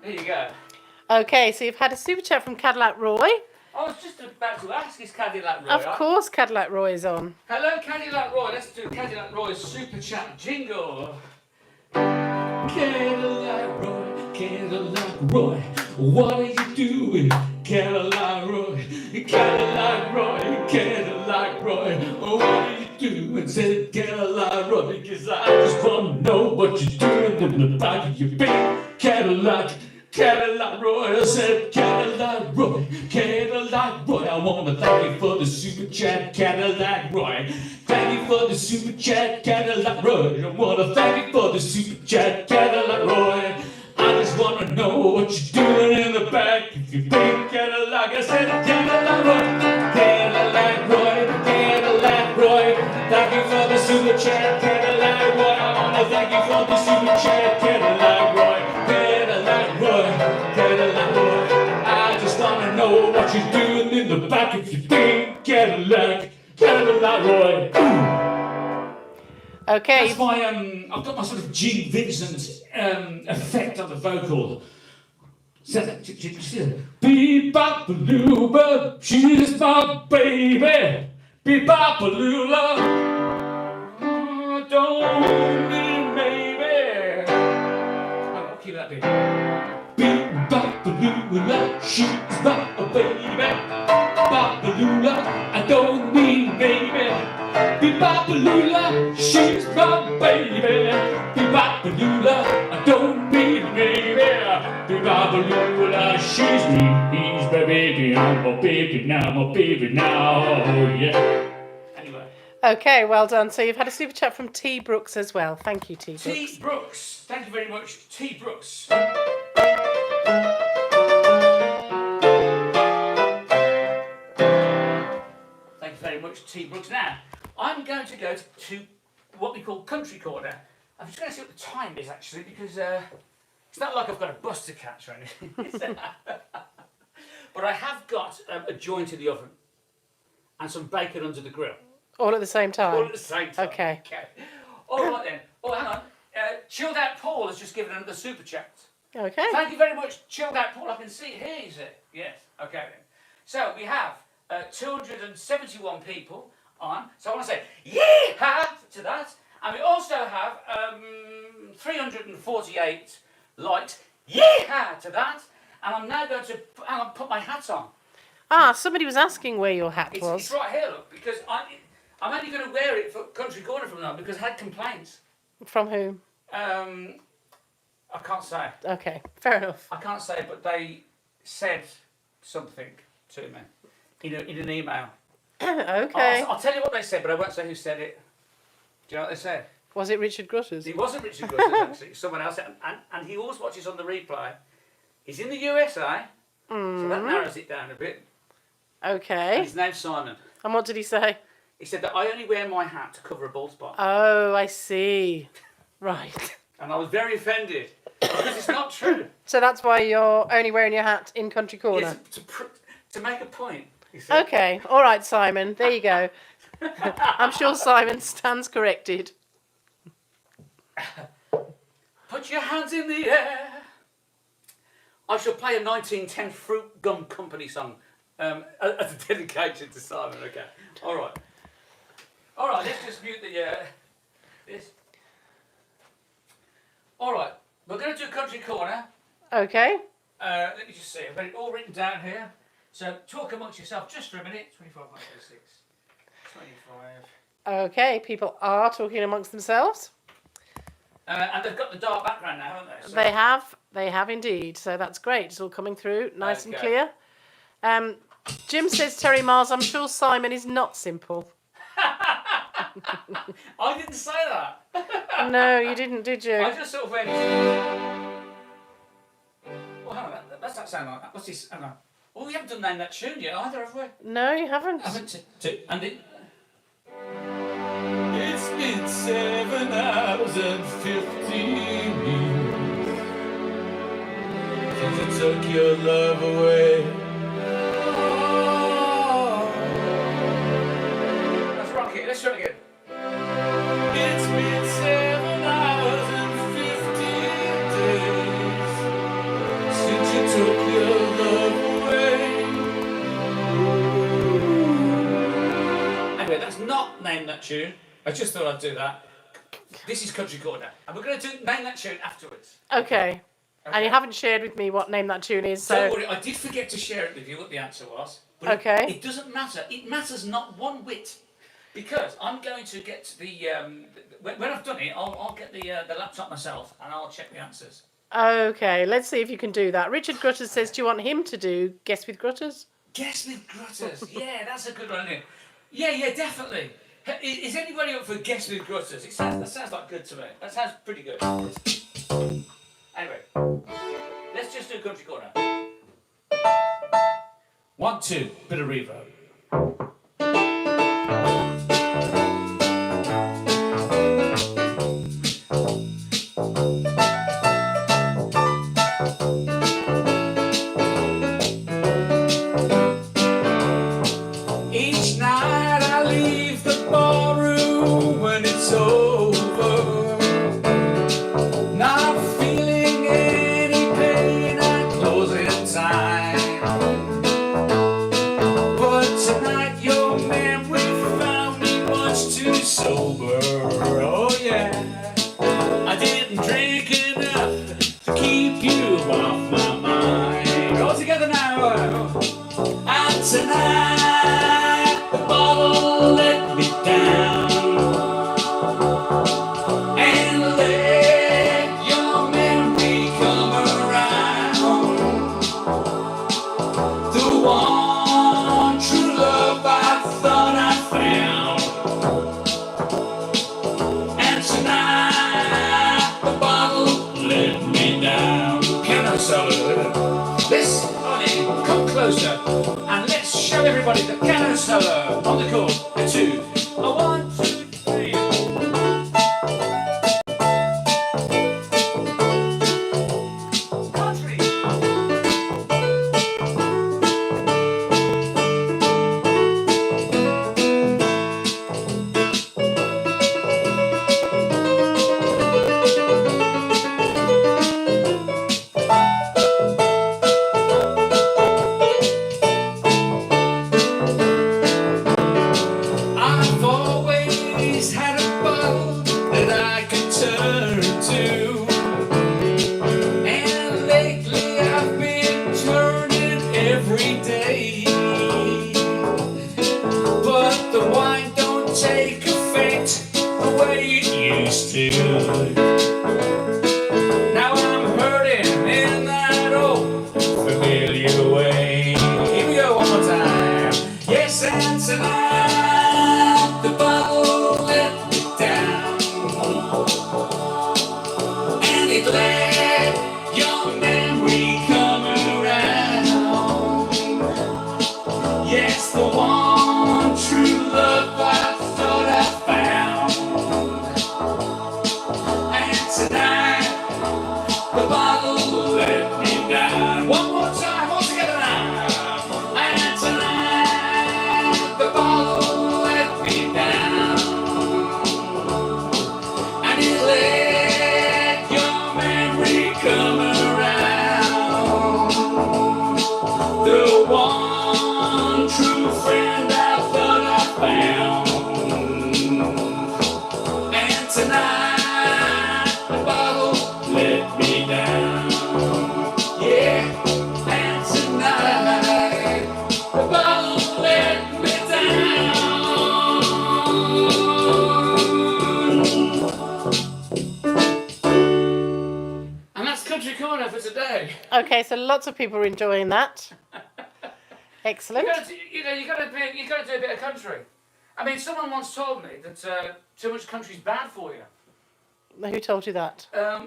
There you go. Okay, so you've had a super chat from Cadillac Roy. I was just about to ask, is Cadillac Roy? Of course, Cadillac Roy is on. Hello, Cadillac Roy. Let's do Cadillac Roy's super chat jingle. Cadillac Roy, Cadillac Roy, what are you doing? Cadillac Roy, Cadillac Roy, Cadillac Roy, what are you doing? Said Cadillac Roy, because I just want to know what you're doing in the back of your big Cadillac. Cadillac Roy, I said Cadillac Roy, Cadillac Roy, I want to thank you for the super chat, Cadillac Roy. Thank you for the super chat, Cadillac Roy. I want to thank you for the super chat, Cadillac Roy. I just want to know what you're doing in the back if you big Cadillac. I said Cadillac Roy, Cadillac Roy, Cadillac Roy. Thank you for the super chat, Cadillac Roy. I want to thank you for the super chat, Cadillac Roy. Cadillac Roy, Cadillac Roy. I just want to know what you're doing in the back of your big Cadillac, Cadillac Roy. Okay. That's my I've got my sort of Gene Vincent effect on the vocal. Beep-bop-a-loo-ba, she's my baby. Beep-bop-a-loo-la, don't need maybe. I'll keep that bit. Beep-bop-a-loo-la, she's my baby. Bop-a-loo-la, I don't need maybe. Beep-bop-a-loo-la, she's my baby. Beep-bop-a-loo-la, I don't need maybe. Beep-bop-a-loo-la, she's me. He's my baby, I'm my baby now, my baby now, oh yeah. Anyway. Okay, well done. So you've had a super chat from T. Brooks as well. Thank you, T. Brooks. T. Brooks, thank you very much, T. Brooks. Thank you very much, T. Brooks. Now, I'm going to go to what we call Country Corner. I'm just going to see what the time is actually, because it's not like I've got a bus to catch or anything. But I have got a joint in the oven and some bacon under the grill. All at the same time? All at the same time. Okay. All right then. Oh, hang on. Chilled Out Paul has just given another super chat. Okay. Thank you very much, Chilled Out Paul. I can see it here, is it? Yes. Okay then. So we have 271 people on. So I want to say yeehaw to that. And we also have 348 likes. Yeehaw to that. And I'm now going to put my hat on. Ah, somebody was asking where your hat was. It's right here, look, because I'm only going to wear it for Country Corner from now because I had complaints. From whom? I can't say. Okay, fair enough. I can't say, but they said something to me in an email. Okay. I'll tell you what they said, but I won't say who said it. Do you know what they said? Was it Richard Grutters? It wasn't Richard Grutters, actually. Someone else. And he always watches on the replay. He's in the USA, so that narrows it down a bit. Okay. And his name's Simon. And what did he say? He said that I only wear my hat to cover a bald spot. Oh, I see. Right. And I was very offended because it's not true. So that's why you're only wearing your hat in Country Corner? Yes, to make a point. Okay. All right, Simon. There you go. I'm sure Simon stands corrected. Put your hands in the air. I shall play a 1910 Fruit Gum Company song as a dedication to Simon. Okay. All right. Let's just mute the this. All right. We're going to do Country Corner. Okay. Let me just see. I've got it all written down here. So talk amongst yourself just for a minute. 25, 26, 25. Okay, people are talking amongst themselves. And they've got the dark background now, haven't they? So They have indeed. So that's great. It's all coming through nice and clear. Jim says, Terry Mars, I'm sure Simon is not simple. I didn't say that. No, you didn't, did you? I just sort of went. Well, hang on, that's not sound like that. What's this? Hang on. Oh, we haven't done Name That Tune yet either, have we? No, you haven't. And it. It's been 7 hours and 15 minutes since I took your love away. Let's rock it. Let's try it again. It's been 7 hours and 15 days since you took your love away. Anyway, that's not Name That Tune. I just thought I'd do that. This is Country Corner, and we're going to Name That Tune afterwards. Okay. And you haven't shared with me what Name That Tune is, so... Don't worry, I did forget to share it with you what the answer was. But okay. It doesn't matter. It matters not one whit. Because I'm going to get the... when I've done it, I'll get the laptop myself, and I'll check the answers. Okay, let's see if you can do that. Richard Grutters says, do you want him to do Guess with Grutters? Guess with Grutters. Yeah, that's a good one, isn't it? Yeah, definitely. Is anybody up for Guess with Grutters? That sounds like good to me. That sounds pretty good. Anyway, let's just do Country Corner. 1, 2, bit of reverb. Each night I leave the ballroom when it's over, not feeling any pain at closing time. But tonight your memory found me much too sober. Oh yeah, I didn't drink enough to keep you off my mind. All together now. And tonight the bottle let me down, and let your memory come around. The one true love I thought I found. And tonight the bottle let me down. Piano solo. Let's come closer and let's show everybody the piano solo on the chord. A 2, a 1, 2, 3. Country. I've always had a bottle that I could turn to, and lately I've been turning every day. But the wine don't take effect the way it used to. Now I'm hurting in that old familiar way. Here we go one more time. Yes, and tonight the bottle let me down, and it let your memory come around. Yes, the one true love I thought I found. And tonight the bottle let me down. One more time, all together now. And tonight the bottle Okay, so lots of people are enjoying that. Excellent. You got to do a bit of country. I mean, someone once told me that too much country is bad for you. Who told you that? I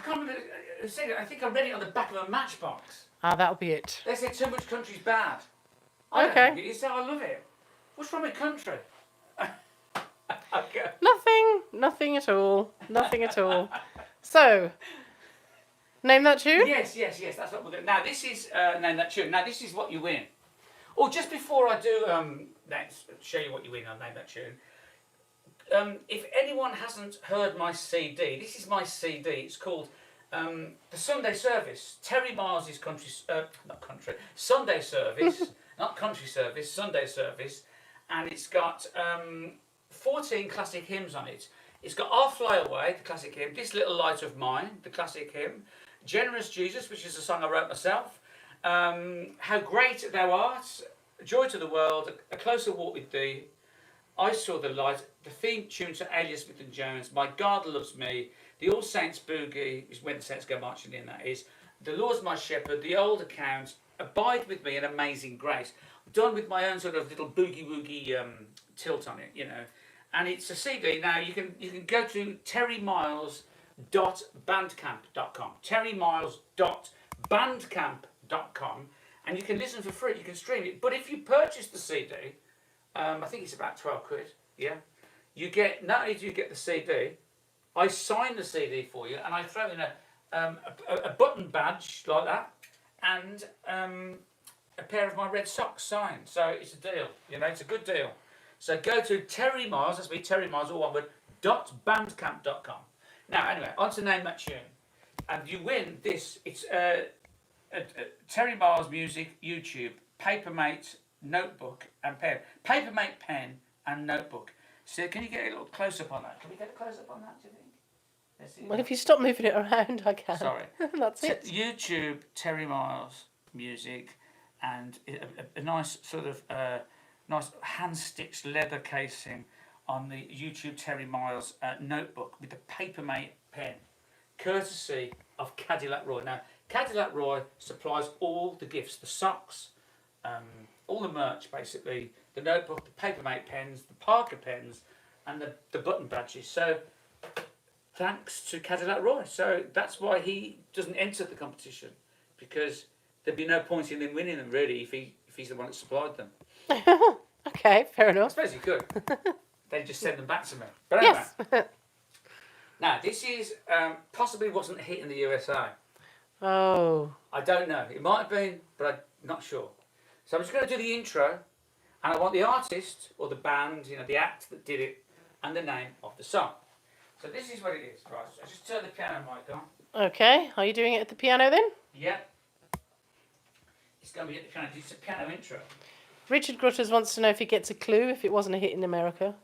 can't remember who said it. I think I read it on the back of a matchbox. Ah, that'll be it. They said too much country's bad. I Okay. don't think it is. I love it. What's wrong with country? Okay. Nothing at all. Nothing at all. So, name that tune? Yes. That's what we're going to. Now, this is name that tune. Now, this is what you win. Oh, just before I do let's show you what you win on Name That Tune. If anyone hasn't heard my CD, this is my CD. It's called The Sunday Service. Terry Miles' Sunday Service, not country service, Sunday Service. And it's got 14 classic hymns on it. It's got I'll Fly Away, the classic hymn, This Little Light of Mine, the classic hymn, Generous Jesus, which is a song I wrote myself, How Great Thou Art, Joy to the World, A Closer Walk with Thee, I Saw the Light, the theme tune to Alias Smith and Jones, My God Loves Me, the All Saints Boogie, is when the saints go marching in, that is, The Lord's My Shepherd, The Old Account, Abide With Me, and Amazing Grace. Done with my own sort of little boogie-woogie tilt on it, you know. And it's a CD. Now, you can go to terrymiles.bandcamp.com. terrymiles.bandcamp.com. And you can listen for free. You can stream it. But if you purchase the CD, I think it's about 12 quid, yeah? You get, not only do you get the CD, I sign the CD for you, and I throw in a button badge like that, and a pair of my red socks signed. So it's a deal, you know, it's a good deal. So go to Terry Miles, that's me, Terry Miles, all one word, .bandcamp.com. Now, anyway, on to Name That Tune. And you win this. It's Terry Miles Music, YouTube, Papermate notebook and pen. Papermate pen and notebook. So can you get a little close-up on that? Can we get a close-up on that, do you think? Let's see. Well, if you stop moving it around, I can. Sorry. That's it. YouTube, Terry Miles Music, and a nice sort of nice hand-stitched leather casing on the YouTube Terry Miles notebook with the Papermate pen, courtesy of Cadillac Roy. Now, Cadillac Roy supplies all the gifts, the socks, all the merch basically, the notebook, the Papermate pens, the Parker pens, and the button badges. So, thanks to Cadillac Roy. So that's why he doesn't enter the competition, because there'd be no point in him winning them really if he's the one that supplied them. Okay, fair I enough. suppose he could. They'd just send them back to me. But anyway. Yes. Now, this is possibly wasn't a hit in the USA. Oh. I don't know. It might have been, but I'm not sure. So I'm just going to do the intro, and I want the artist or the band, you know, the act that did it, and the name of the song. So this is what it is. Right, I just turn the piano mic on. Okay, are you doing it at the piano then? Yeah. It's going to be at the piano. It's a piano intro. Richard Grutters wants to know if he gets a clue if it wasn't a hit in America.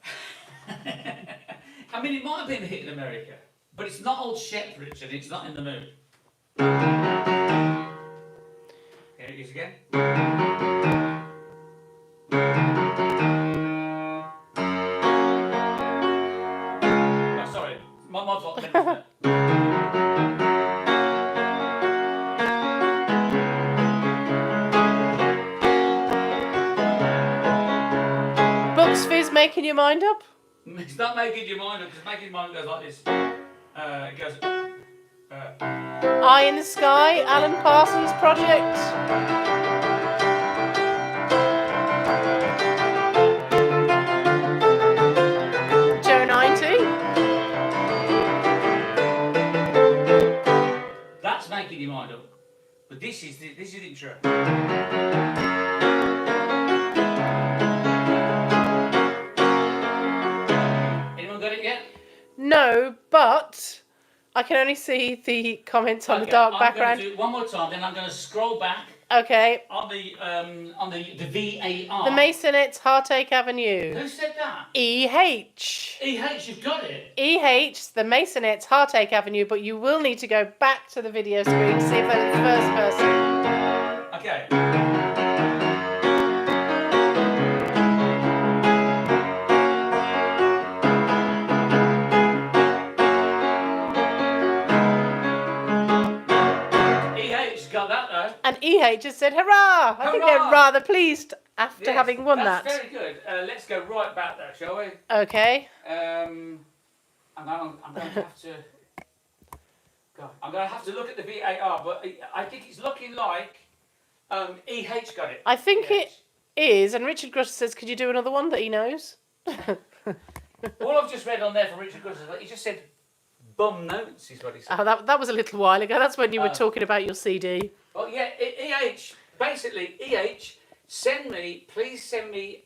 I mean, it might have been a hit in America, but it's not Old Shep, Richard. It's not in the mood. Here it is again. Oh, sorry. My mod's not there, isn't it? Books Fizz making your mind up? It's not making your mind up, because making your mind goes like this. It goes. Eye in the Sky, Alan Parsons Project. Joe 90. That's making your mind up. But this is the intro. Anyone got it yet? No, but I can only see the comments on the dark background. I'm going to do it one more time, then I'm going to scroll back Okay. on the VAR. The Masonettes, Heartache Avenue. Who said that? EH. You've got it. EH, the Masonettes, Heartache Avenue, but you will need to go back to the video screen to see if that's the first person. Okay. EH got that. EH just said hurrah. I think they're Hurrah! rather pleased after Yes, having won that's that. very good. Let's go right back there, shall we? Okay. I'm going to have to. God, I'm going to have to look at the VAR, but I think it's looking like EH got it. I think EH. it is, and Richard Grush says, could you do another one that he knows? All I've just read on there from Richard Grush is he just said bum notes is what he said. Oh, that was a little while ago. That's when you were talking about your CD. Oh yeah, EH. Basically, EH. Please send me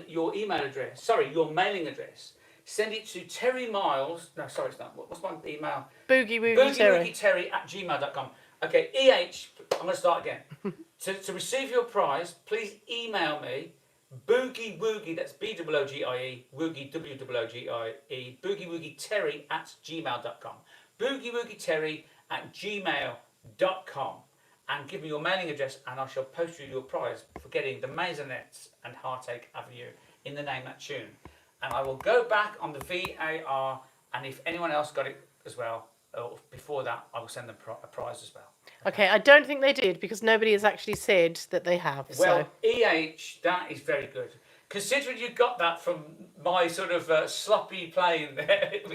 your email address. Sorry, your mailing address. Send it to Terry Miles. No, sorry, it's not. What's my email? Boogie Woogie Terry. BoogieWoogieTerry@gmail.com. Okay, EH. I'm going to start again. to receive your prize, please email me Boogie Woogie. That's BOOGIE. Woogie WOOGIE. BoogieWoogieTerry@gmail.com. BoogieWoogieTerry@gmail.com. And give me your mailing address, and I shall post you your prize for getting the Maisonettes and Heartache Avenue in the Name That Tune. And I will go back on the VAR, and if anyone else got it as well, or before that, I will send them a prize as well. Okay, I don't think they did because nobody has actually said that they have. Well, so. EH, that is very good. Considering you got that from my sort of sloppy playing there, it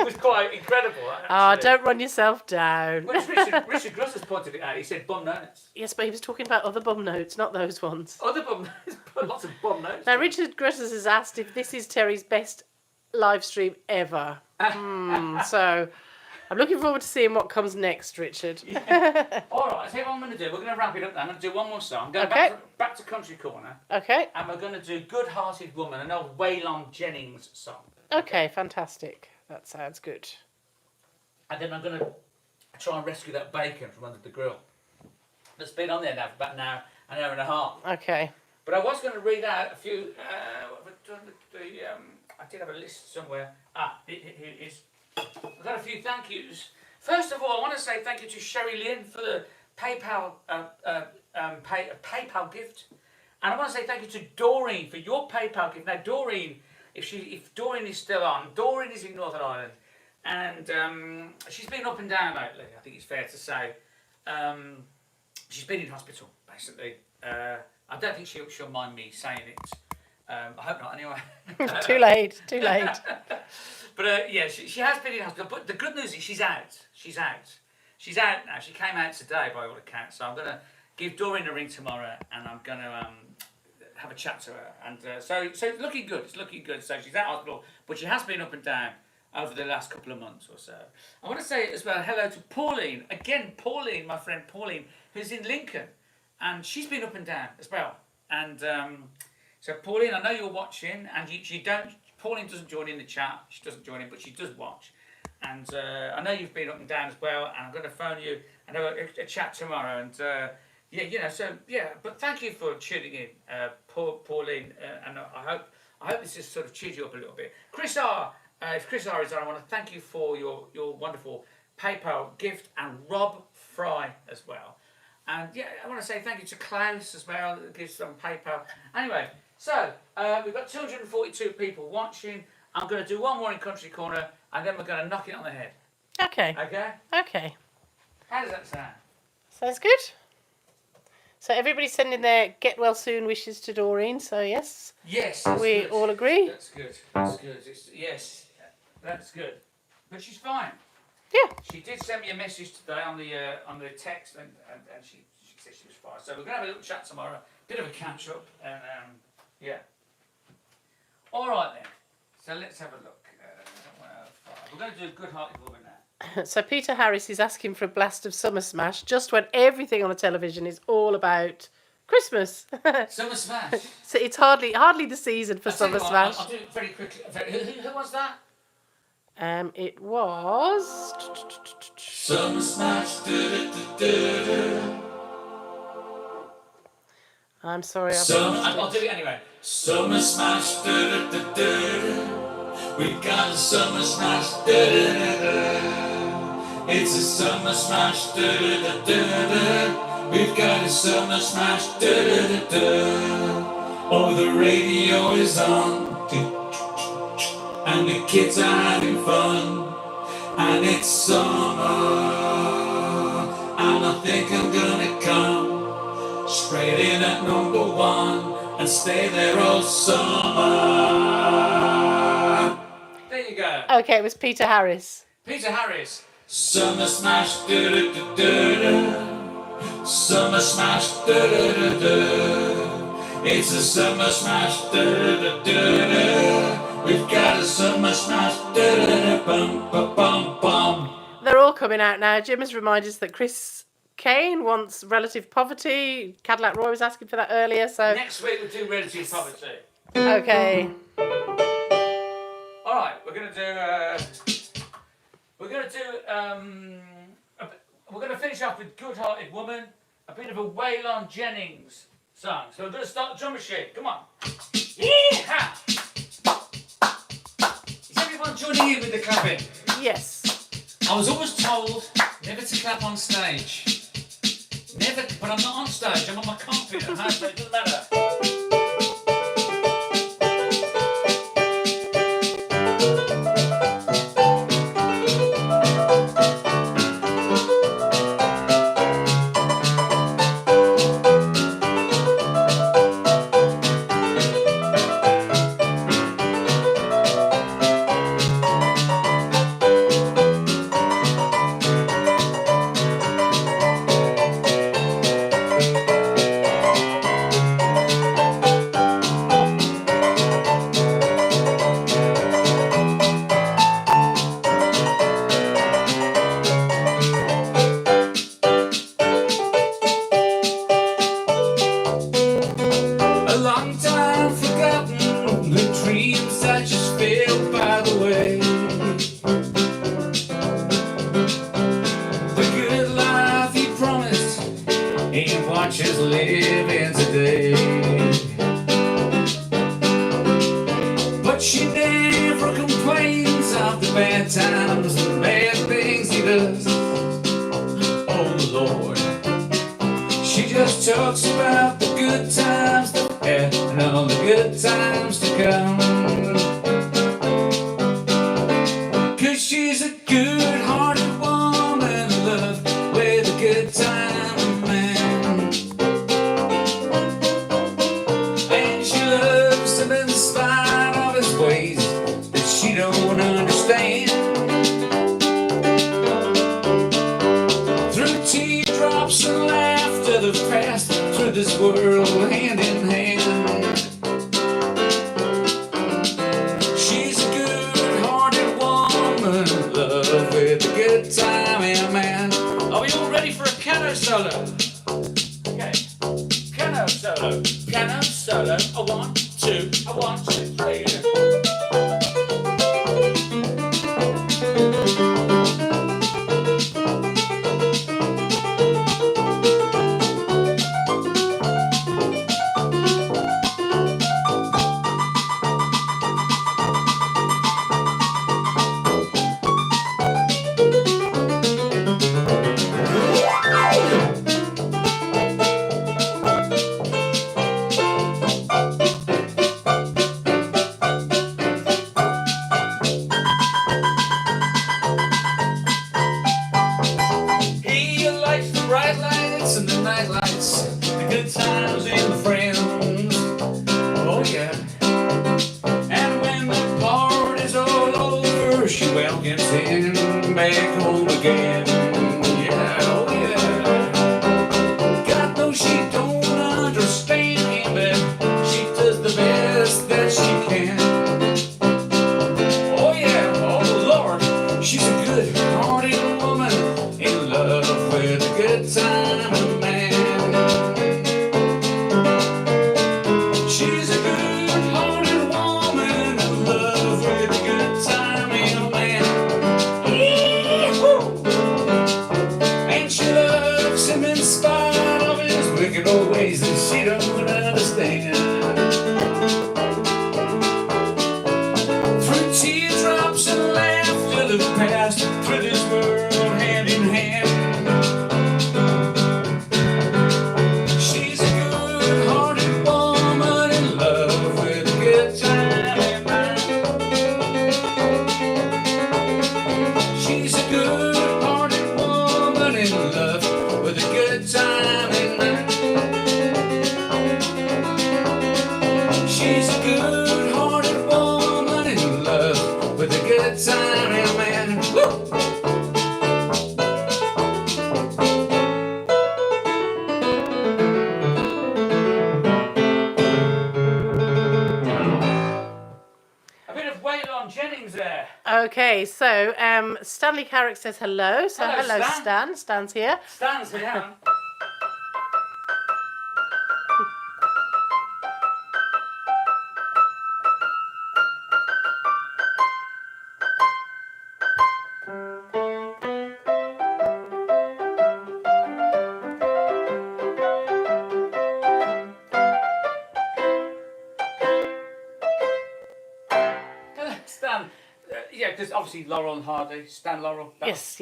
was quite incredible. Ah, don't run yourself down. Well, Richard Gruss has pointed it out. He said bum notes. Yes, but he was talking about other bum notes, not those ones. Other bum notes, lots of bum notes. Now, Richard Gruss has asked if this is Terry's best live stream ever. So, I'm looking forward to seeing what comes next, Richard. Yeah. All right, I'll tell you what I'm going to do. We're going to wrap it up now. I'm going to do one more song. I'm going back to Country Corner. Okay. And we're going to do Good Hearted Woman, an old Waylon Jennings song. Okay, fantastic. That sounds good. And then I'm going to try and rescue that bacon from under the grill. That's been on there now for about an hour and a half. Okay. But I was going to read out a few. I did have a list somewhere. Here it is. I've got a few thank yous. First of all, I want to say thank you to Sherry Lynn for the PayPal PayPal gift, and I want to say thank you to Doreen for your PayPal gift. Now, Doreen, if Doreen is still on, Doreen is in Northern Ireland, and she's been up and down lately. I think it's fair to say. She's been in hospital basically. I don't think she'll mind me saying it. I hope not, anyway. Too late. But yeah, she has been in hospital. But the good news is she's out. She's out now. She came out today by all accounts. So I'm going to give Doreen a ring tomorrow, and I'm going to have a chat to her. And so it's looking good. It's looking good. So she's out of hospital, but she has been up and down over the last couple of months or so. I want to say as well hello to Pauline. Again, Pauline, my friend Pauline, who's in Lincoln, and she's been up and down as well. And so Pauline, I know you're watching, and you don't. Pauline doesn't join in the chat. She doesn't join in, but she does watch. And I know you've been up and down as well. And I'm going to phone you and have a chat tomorrow. And but thank you for tuning in, Pauline. And I hope this has sort of cheered you up a little bit. Chris R. If Chris R is on, I want to thank you for your wonderful PayPal gift, and Rob Fry as well. And yeah, I want to say thank you to Klaus as well, that gives some PayPal. Anyway, so we've got 242 people watching. I'm going to do one more in Country Corner, and then we're going to knock it on the head. Okay. Okay? How does that sound? Sounds good. So everybody's sending their get well soon wishes to Doreen, so yes. Yes. We good. all agree. That's good. Yes, that's good. But she's fine. Yeah. She did send me a message today on the text, and she said she was fine. So we're going to have a little chat tomorrow, bit of a catch up, and yeah. All right then. So let's have a look. We're going to do a Good Hearted Woman now. So Peter Harris is asking for a blast of Summer Smash, just when everything on the television is all about Christmas. Summer Smash. So it's hardly the season for Summer Smash. I'll do it very quickly. Who was that? It was. Summer Smash. I'm sorry. I'll do it anyway. Summer Smash. We got a Summer Smash. It's a Summer Smash. We've got a Summer Smash. Oh, the radio is on, and the kids are having fun, and it's summer, and I think I'm gonna come trade in at number one and stay there all summer. There you go. Okay, it was Peter Harris. Peter Harris. Summer smash, do-do-do-do-do. Summer smash, do-do-do-do. It's a summer smash, do-do-do-do-do. We've got a summer smash, do-do-do-do, bum, bum, bum, bum. They're all coming out now. Jim has reminded us that Chris Kane wants relative poverty. Cadillac Roy was asking for that earlier, so... Next week we'll do relative poverty. Okay. All right, we're going to finish off with Good Hearted Woman, a bit of a Waylon Jennings song. So we're going to start the drum machine. Come on. Yeehaw! Is everyone joining in with the clapping? Yes. I was always told never to clap on stage. Never, but I'm not on stage. I'm on my carpet at home, so it doesn't matter. Just living today, but she never complains of the bad times, the bad things he does. Oh Lord, she just talks about the good times that had and all the good times to come. 'Cause she's a good-hearted woman in love with a good time. In spite of his ways that she don't understand, through teardrops and laughter that passed through this world hand in hand. She's a good-hearted woman in love with a good time and man. Are we all ready for a piano solo? Okay, piano solo, piano solo. A 1, 2, a 1, 2, 3. names there. Okay, so Stanley Carrick says hello. So Hello, Stan. Stan's here. Stan's here. Stan, yeah, because obviously Laurel and Hardy, Stan Laurel. Yes.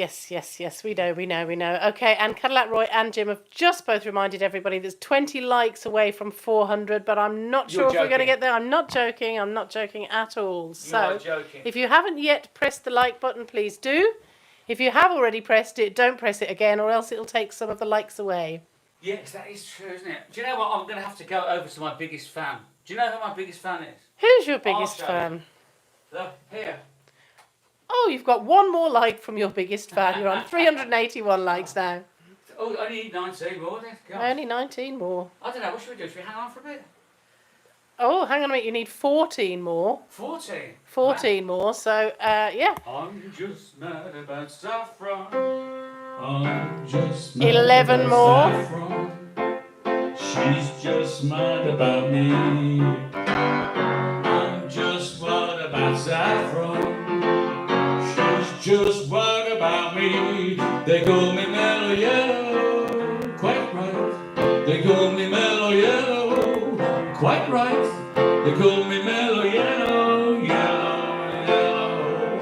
We know. Okay, and Cadillac Roy and Jim have just both reminded everybody there's 20 likes away from 400, but I'm not sure if we're going to get there. I'm not joking at all. You are joking. If you haven't yet pressed the like button, please do. If you have already pressed it, don't press it again, or else it'll take some of the likes away. Yes, that is true, isn't it? Do you know what? I'm going to have to go over to my biggest fan. Do you know who my biggest fan is? Who's your biggest fan? Look, here. Oh, you've got one more like from your biggest fan. You're on 381 likes now. Oh, I need 19 more then. God. Only 19 more. I don't know, what should we do? Should we hang on for a bit? Oh, hang on a minute. You need 14 more. 14? 14 more, so, yeah. I'm just mad about saffron. I'm just mad 11 more. Saffron. She's just mad about me. I'm just mad about saffron. She's just mad about me. They call me mellow yellow, quite right. They call me mellow yellow, quite right. They call me mellow yellow, yellow, yellow.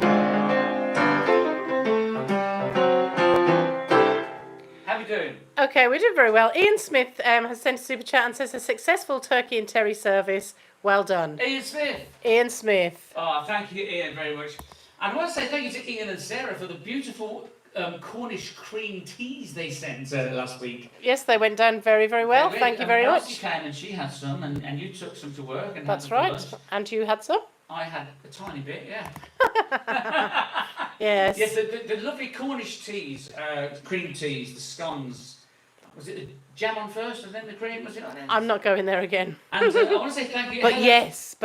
How are we doing? Okay, we're doing very well. Ian Smith has sent a super chat and says a successful turkey and terry service. Well done. Ian Smith. Ian Smith. Oh, thank you, Ian, very much. And I want to say thank you to Ian and Sarah for the beautiful Cornish cream teas they sent last week. Yes, they went down very, very well. Thank you very Elsie much. came and she had some, and you took some to work. And That's had them for right. lunch. And you had some? I had a tiny bit, yeah. Yes. Yes, the lovely Cornish teas, cream teas, the scones. Was it the jam on first and then the cream? Was it like that? I'm not going there again. And I want to say thank you. But Helen. yes,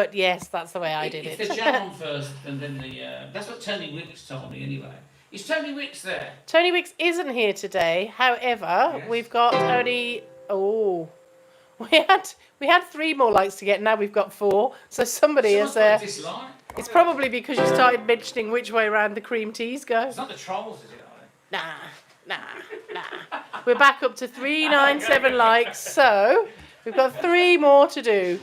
that's the way I did It's it. the jam on first and then the... that's what Tony Wicks told me anyway. Is Tony Wicks there? Tony Wicks isn't here today. However, Yes. we've got only... Oh... We had 3 more likes to get, now we've got 4. So somebody Someone's is got a dislike. It's probably because you started mentioning which way around the cream teas go. It's not the trolls, is it? Nah. We're back up to 397 likes, so we've got 3 more to do.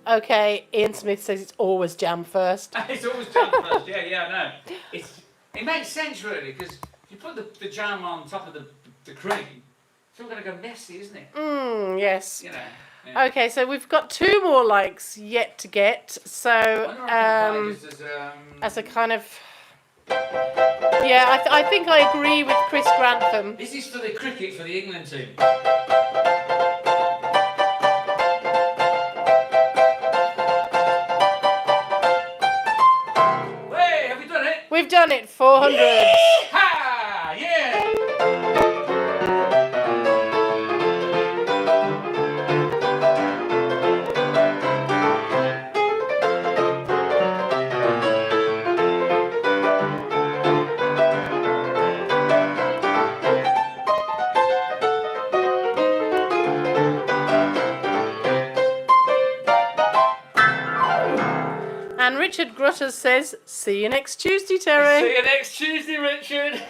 Okay, Ian Smith says it's always jam first. It's always jam first, yeah, I know. It makes sense, really, because if you put the jam on top of the cream, it's all going to go messy, isn't it? Yes. You know. Yeah. Okay, so we've got 2 more likes yet to get. So, as a kind of... Yeah, I think I agree with Chris Grantham. This is for the cricket for the England team. Hey, have we done it? We've done it, 400. Ha! Yeah! And Richard Grutters says, see you next Tuesday, Terry. See you next Tuesday, Richard.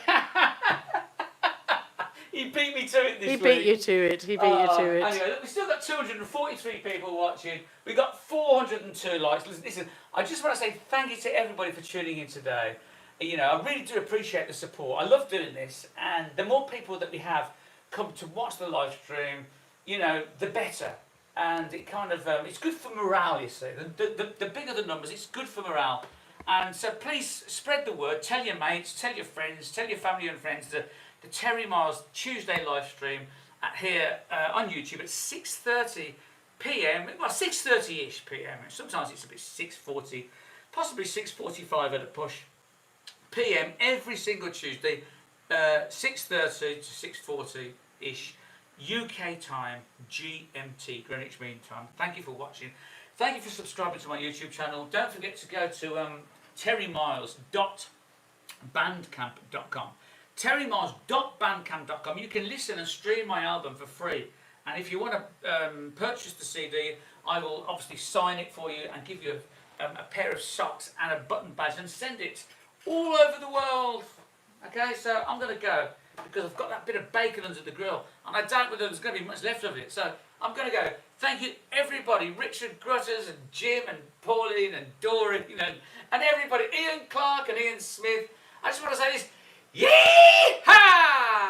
He beat me to it this week. He beat you to it. Anyway, look, we've still got 243 people watching. We got 402 likes. Listen, I just want to say thank you to everybody for tuning in today. You know, I really do appreciate the support. I love doing this, and the more people that we have come to watch the live stream, you know, the better. And it kind of, it's good for morale, you see. The bigger the numbers, it's good for morale. And so please spread the word, tell your mates, tell your friends, tell your family and friends the Terry Mars Tuesday live stream. here on YouTube at 6:30 p.m. Well, 6:30ish p.m. Sometimes it's a bit 6:40, possibly 6:45 at a push p.m. every single Tuesday, 6:30 to 6:40ish UK time, GMT, Greenwich Mean Time. Thank you for watching. Thank you for subscribing to my YouTube channel. Don't forget to go to terrymiles.bandcamp.com. terrymiles.bandcamp.com. You can listen and stream my album for free. And if you want to purchase the CD, I will obviously sign it for you and give you a pair of socks and a button badge and send it all over the world. Okay, so I'm going to go because I've got that bit of bacon under the grill and I doubt whether there's going to be much left of it. So I'm going to go. Thank you, everybody. Richard Grutters and Jim and Pauline and Doreen and everybody. Ian Clark and Ian Smith. I just want to say this. Yee-haw!